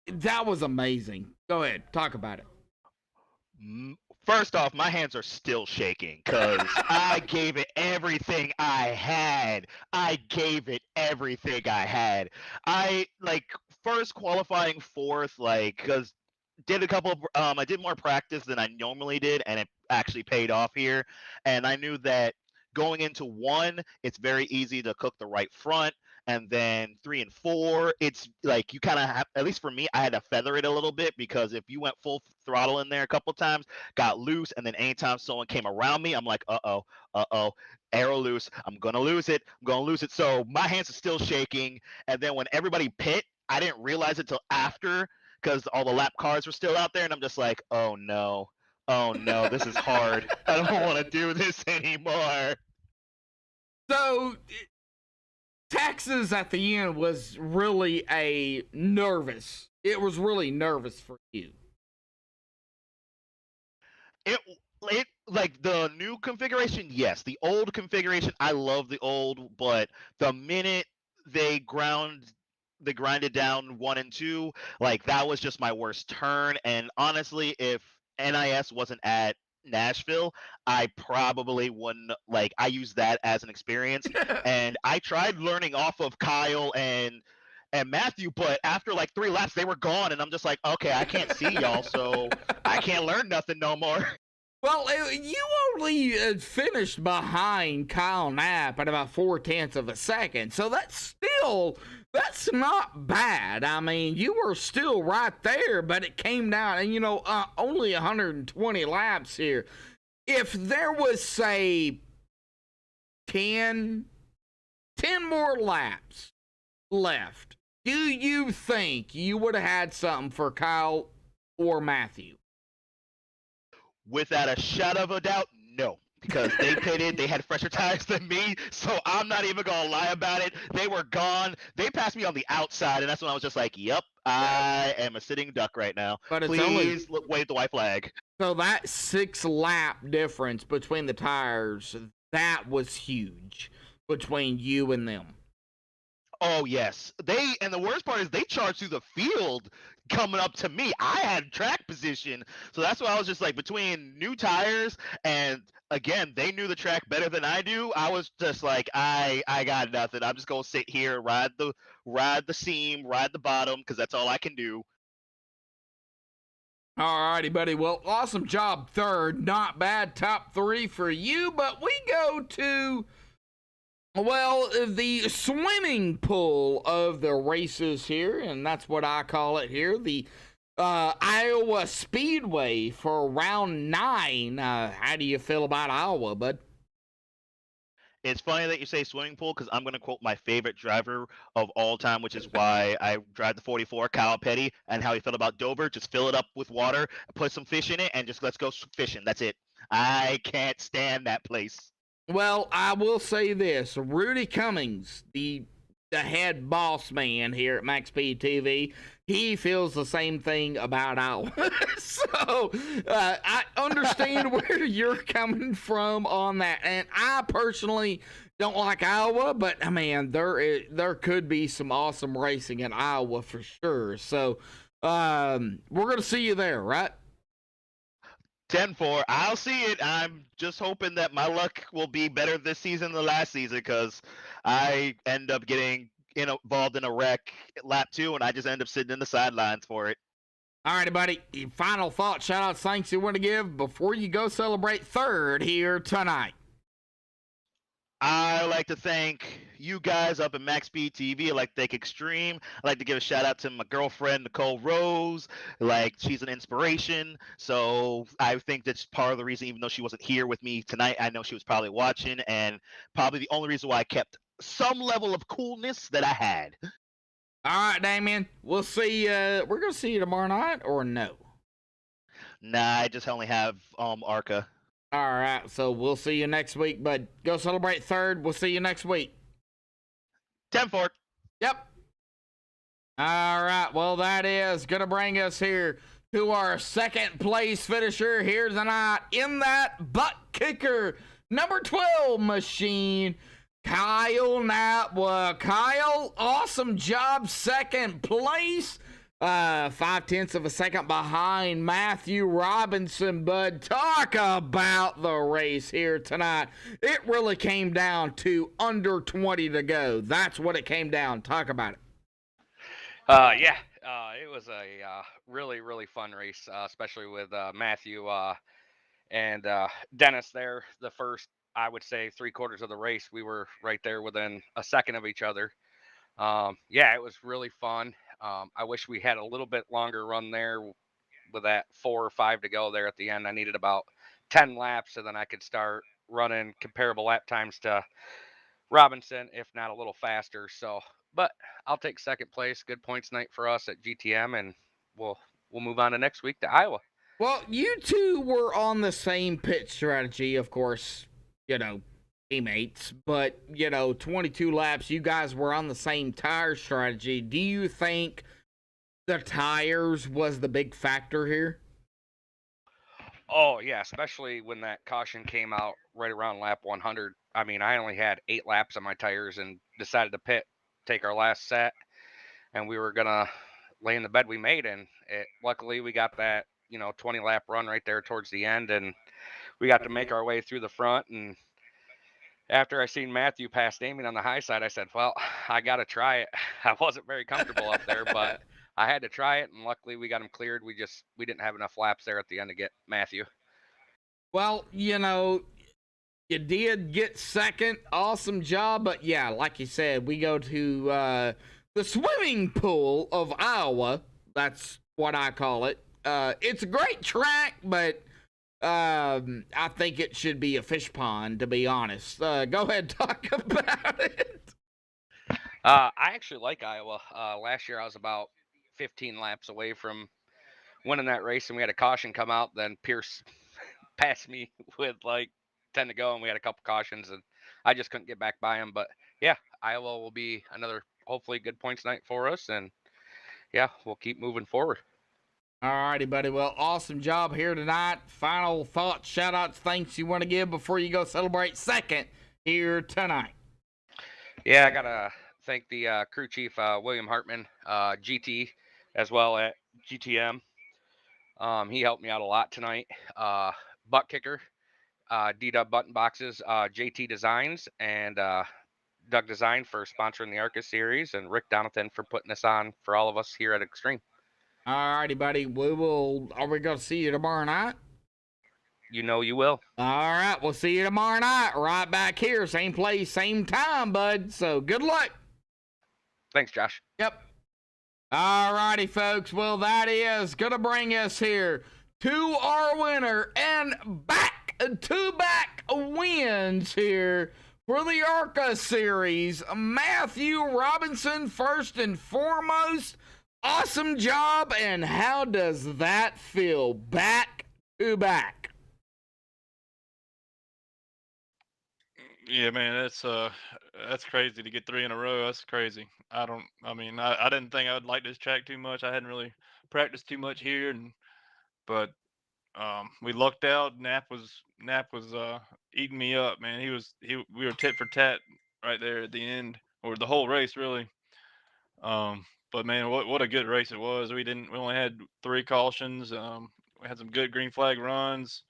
that was amazing. Go ahead, talk about it. First off, my hands are still shaking because I gave it everything I had. I gave it everything I had. I, first qualifying fourth, because did a couple of, I did more practice than I normally did, and it actually paid off here. And I knew that going into one, it's very easy to cook the right front. And then 3 and 4, it's like you kind of have, at least for me, I had to feather it a little bit, because if you went full throttle in there a couple times, got loose, and then anytime someone came around me, I'm like, arrow loose, I'm going to lose it. So my hands are still shaking. And then when everybody pit, I didn't realize it till after, because all the lap cars were still out there, and I'm just like, oh no, this is hard. I don't want to do this anymore. So Texas at the end was really nervous. It was really nervous for you. It like the new configuration, yes. The old configuration, I love the old, but the minute they grinded down 1 and 2, that was just my worst turn. And honestly, if NIS wasn't at Nashville, I probably wouldn't. I used that as an experience. And I tried learning off of Kyle and Matthew, but after 3 laps, they were gone, and I'm just like, okay, I can't see y'all, so I can't learn nothing no more. Well, you only finished behind Kyle Knapp at about 0.4 of a second, so that's not bad. I mean, you were still right there, but it came down, and only 120 laps here. If there was, say, 10 more laps left, do you think you would have had something for Kyle or Matthew? Without a shadow of a doubt, no. Because they pitted, they had fresher tires than me, so I'm not even gonna lie about it. They were gone. They passed me on the outside, and that's when I was just like, yep, I am a sitting duck right now. But please wave the white flag. So that 6-lap difference between the tires, that was huge between you and them. Oh yes, and the worst part is they charged through the field coming up to me. I had track position, so that's why I was just like, between new tires and, again, they knew the track better than I do. I was just like, I got nothing. I'm just gonna sit here, ride the seam, ride the bottom, because that's all I can do. Alrighty, buddy. Well, awesome job, third. Not bad, top 3 for you. But we go to, well, the swimming pool of the races here, and that's what I call it here, the Iowa Speedway for round 9. How do you feel about Iowa, bud? It's funny that you say swimming pool, because I'm going to quote my favorite driver of all time, which is why I drive the 44, Kyle Petty, and how he felt about Dover. Just fill it up with water, put some fish in it, and just let's go fishing. That's it. I can't stand that place. Well, I will say this. Rudy Cummings, the head boss man here at MaxSpeedTV, he feels the same thing about Iowa. So I understand where you're coming from on that. And I personally don't like Iowa, but man, there could be some awesome racing in Iowa for sure. So we're going to see you there, right? 10-4. I'll see it. I'm just hoping that my luck will be better this season than last season, because I end up getting involved in a wreck lap 2, and I just end up sitting in the sidelines for it. All righty, buddy. Final thoughts, shout outs, thanks you want to give before you go celebrate third here tonight. I like to thank you guys up at MaxSpeedTV. I like to thank Extreme. I like to give a shout out to my girlfriend Nicole Rose. Like, she's an inspiration. So I think that's part of the reason, even though she wasn't here with me tonight, I know she was probably watching, and probably the only reason why I kept some level of coolness that I had. All right, Damien. We'll see. We're gonna see you tomorrow night, or no? Nah, I just only have Arca. All right. So we'll see you next week. But go celebrate third. We'll see you next week. 10-4. Yep. All right. Well, that is gonna bring us here to our second place finisher here tonight in that butt kicker number 12 machine. Kyle Knapp. Kyle, awesome job, second place. 0.5 of a second behind Matthew Robinson, bud. Talk about the race here tonight. It really came down to under 20 to go. That's what it came down. Talk about it. Yeah, it was a really, really fun race, especially with Matthew and Dennis there. The first, I would say, 3/4 of the race, we were right there within a second of each other. Yeah, it was really fun. I wish we had a little bit longer run there with that 4 or 5 to go there at the end. I needed about 10 laps, so then I could start running comparable lap times to Robinson, if not a little faster. So, but I'll take second place. Good points night for us at GTM, and we'll move on to next week to Iowa. Well, you two were on the same pit strategy, of course, teammates, but 22 laps, you guys were on the same tire strategy. Do you think the tires was the big factor here? Oh yeah, especially when that caution came out right around lap 100. I mean, I only had 8 laps on my tires and decided to take our last set, and we were gonna lay in the bed we made, and luckily we got that 20 lap run right there towards the end, and we got to make our way through the front. And after I seen Matthew pass Damien on the high side, I said, well, I got to try it. I wasn't very comfortable up there, but I had to try it, and luckily we got him cleared. We didn't have enough laps there at the end to get Matthew. Well, you did get second. Awesome job. But yeah, like you said, we go to the swimming pool of Iowa. That's what I call it. It's a great track, but I think it should be a fish pond, to be honest. Go ahead and talk about it. I actually like Iowa. Last year I was about 15 laps away from winning that race, and we had a caution come out. Then Pierce passed me with like 10 to go, and we had a couple cautions, and I just couldn't get back by him. But yeah, Iowa will be another hopefully good points night for us, and yeah, we'll keep moving forward. All righty, buddy. Well, awesome job here tonight. Final thoughts, shout outs, thanks you want to give before you go celebrate second here tonight? Yeah, I got to thank the crew chief, William Hartman, GT, as well at GTM. He helped me out a lot tonight. Butt kicker, D-Dub button boxes, JT Designs, and Doug Design for sponsoring the ARCA series, and Rick Donathan for putting this on for all of us here at Extreme. All righty, buddy. Are we going to see you tomorrow night? You know you will. All right, we'll see you tomorrow night, right back here, same place, same time, bud. So good luck. Thanks, Josh. Yep. All righty, folks. Well, that is going to bring us here to our winner and back-to-back wins here for the ARCA series. Matthew Robinson, first and foremost. Awesome job, and how does that feel back to back? Yeah, man, that's crazy to get 3 in a row. That's crazy. I didn't think I would like this track too much. I hadn't really practiced too much here, but we lucked out. Knapp was eating me up, man. We were tit for tat right there at the end, or the whole race really. But man, what a good race it was. We only had 3 cautions. We had some good green flag runs.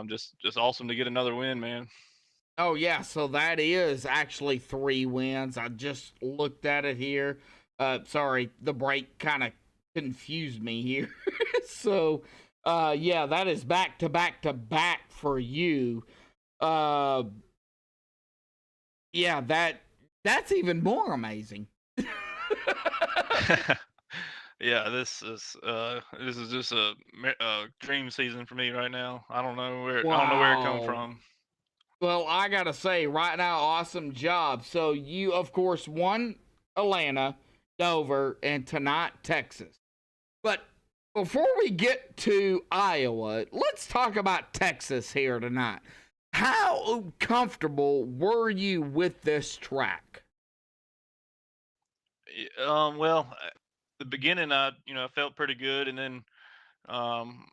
Just awesome to get another win, man. Oh, yeah, so that is actually 3 wins. I just looked at it here. Sorry, the break kind of confused me here. So, yeah, that is back to back to back for you. Yeah, that's even more amazing. Yeah, this is just a dream season for me right now. I don't know where it come Wow. from. Well, I gotta say, right now, awesome job. So you, of course, won Atlanta, Dover, and tonight Texas. But before we get to Iowa, let's talk about Texas here tonight. How comfortable were you with this track? Well, the beginning, I felt pretty good, and then um,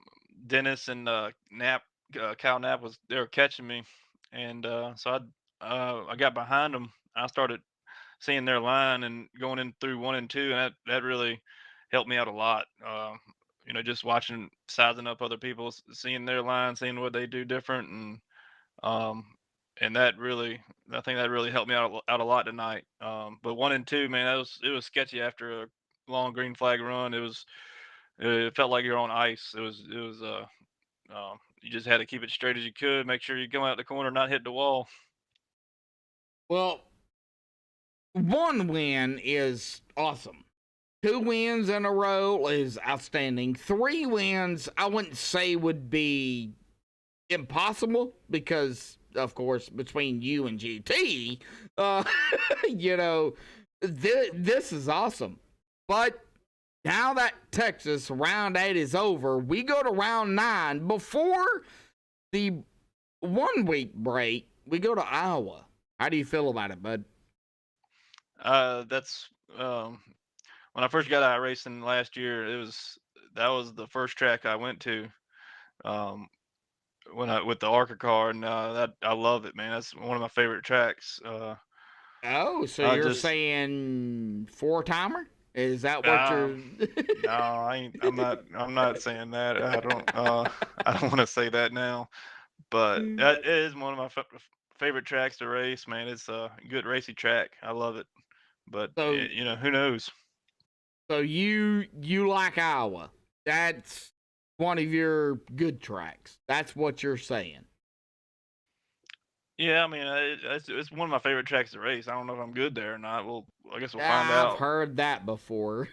Dennis and Cal Knapp they were catching me, and so I got behind them. I started seeing their line and going in through 1 and 2, and that really helped me out a lot. Just watching, sizing up other people, seeing their line, seeing what they do different, um, and I think that really helped me out a lot tonight. But 1 and 2, man, it was sketchy after a long green flag run. It felt like you're on ice. You just had to keep it straight as you could, make sure you come out the corner, not hit the wall. Well, one win is awesome. 2 wins in a row is outstanding. 3 wins, I wouldn't say would be impossible because, of course, between you and GT, uh, you know, this is awesome. But now that Texas round 8 is over, we go to round 9. Before the 1 week break, we go to Iowa. How do you feel about it, bud? That's when I first got out of racing last year. That was the first track I went to. Um, when I with the ARCA car, and that I love it, man. That's one of my favorite tracks. Oh, so I you're just saying 4-timer? Is that what you're? no, I ain't. I'm not saying that. I don't want to say that now. But it is one of my favorite tracks to race, man. It's a good racy track. I love it. But So, who knows? so you like Iowa? That's one of your good tracks. That's what you're saying. Yeah, I mean, it's one of my favorite tracks to race. I don't know if I'm good there or not. Well, I guess we'll find I've out. heard that before.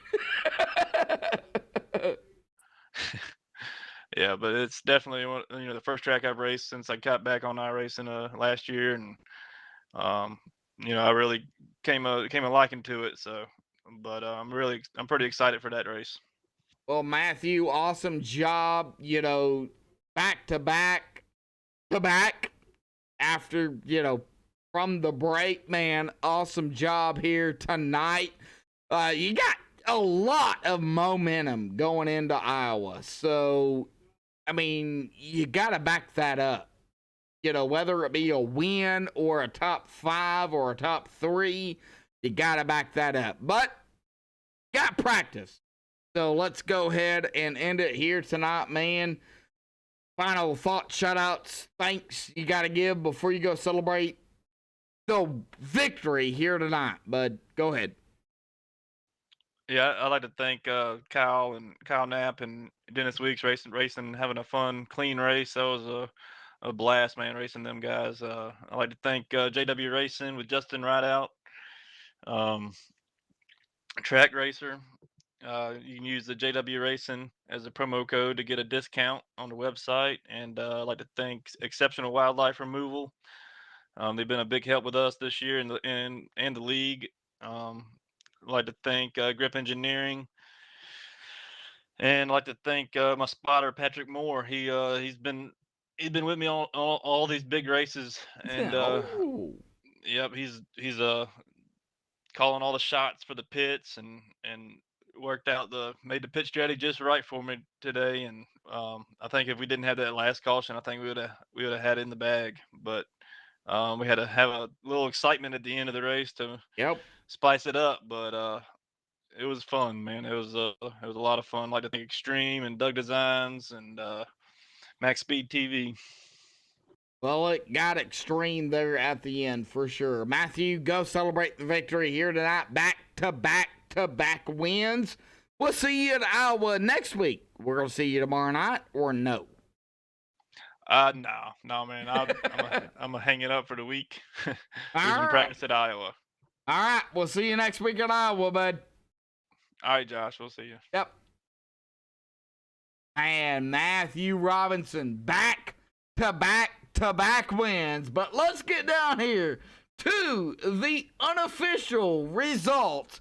Yeah, but it's definitely the first track I've raced since I got back on iRacing last year, and um, I really came a liking to it. So, but I'm pretty excited for that race. Well, Matthew, awesome job. Back to back after, from the break, man. Awesome job here tonight. You got a lot of momentum going into Iowa. So, I mean, you got to back that up. Whether it be a win or a top 5 or a top 3, you got to back that up. But, got practice. So let's go ahead and end it here tonight, man. Final thought, shout-outs, thanks you got to give before you go celebrate the victory here tonight, bud. Go ahead. Yeah, I'd like to thank Kyle Knapp and Dennis Weeks racing, having a fun, clean race. That was a blast, man, racing them guys. I'd like to thank JW Racing with Justin Rideout, um, Track Racer. You can use the JW Racing as a promo code to get a discount on the website. And I'd like to thank Exceptional Wildlife Removal. They've been a big help with us this year and the league. I'd like to thank Grip Engineering. And I'd like to thank my spotter Patrick Moore. He's been with me on all these big races, and yep, he's calling all the shots for the pits and made the pit strategy just right for me today. And I think if we didn't have that last caution, I think we would have had it in the bag. But we had to have a little excitement at the end of the race to spice it up. But it was fun, man. It was a lot of fun. I'd like to thank Extreme and Doug Designs and MaxSpeedTV. Well, it got extreme there at the end for sure. Matthew, go celebrate the victory here tonight. Back wins. We'll see you at Iowa next week. We're going to see you tomorrow night, or no? No, man. I'm gonna hang it up for the week. Do All some right. practice at Iowa. All right. We'll see you next week in Iowa, bud. All right, Josh. We'll see you. Yep. And Matthew Robinson back to back wins. But let's get down here to the unofficial results.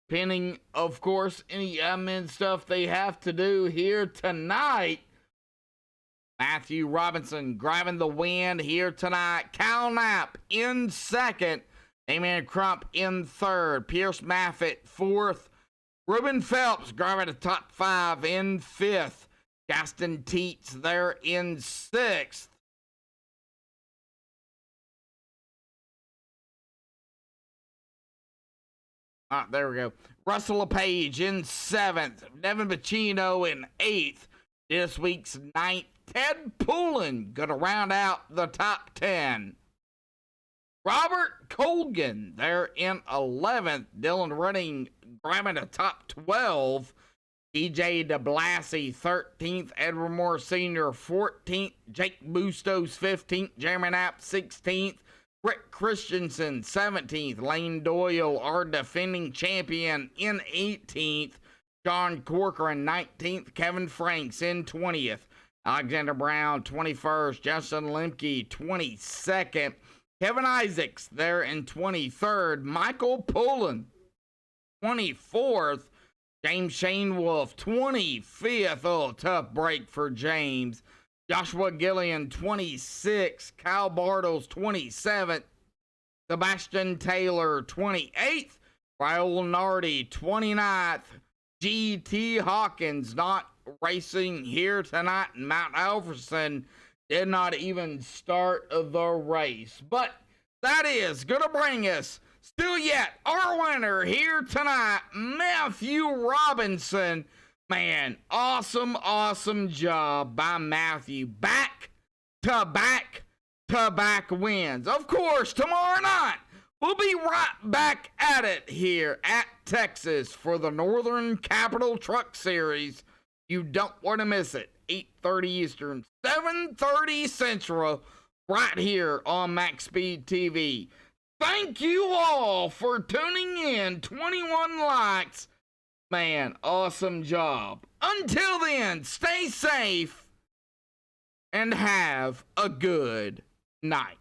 Pending, of course, any admin stuff they have to do here tonight. Matthew Robinson grabbing the win here tonight. Cal Knapp in second. Damian Crump in third. Pierce Maffitt fourth. Ruben Phelps grabbing the top 5 in fifth. Gaston Teets there in sixth. There we go. Russell LePage in seventh. Devin Bacino in eighth. This week's ninth. Ted Poulin gonna round out the top 10. Robert Colgan there in 11th. Dylan Running grabbing the top 12. DJ DeBlassie 13th. Edward Moore Sr. 14th. Jake Bustos 15th. Jeremy Knapp 16th. Rick Christensen 17th. Lane Doyle, our defending champion, in 18th. John Corcoran 19th. Kevin Franks in 20th. Alexander Brown 21st. Justin Lemke 22nd. Kevin Isaacs there in 23rd. Michael Pullen 24th. James Shane Wolf 25th. Oh, tough break for James. Joshua Gillian 26th. Kyle Bartles 27th. Sebastian Taylor 28th. Raul Nardi 29th. G.T. Hawkins not racing here tonight. Mount Alverson did not even start the race. But that is going to bring us still yet our winner here tonight, Matthew Robinson. Man, awesome job by Matthew. Back to back wins. Of course, tomorrow night, we'll be right back at it here at Texas for the Northern Capital Truck Series. You don't want to miss it. 8:30 Eastern, 7:30 Central, right here on MaxSpeedTV. Thank you all for tuning in. 21 likes. Man, awesome job. Until then, stay safe and have a good night.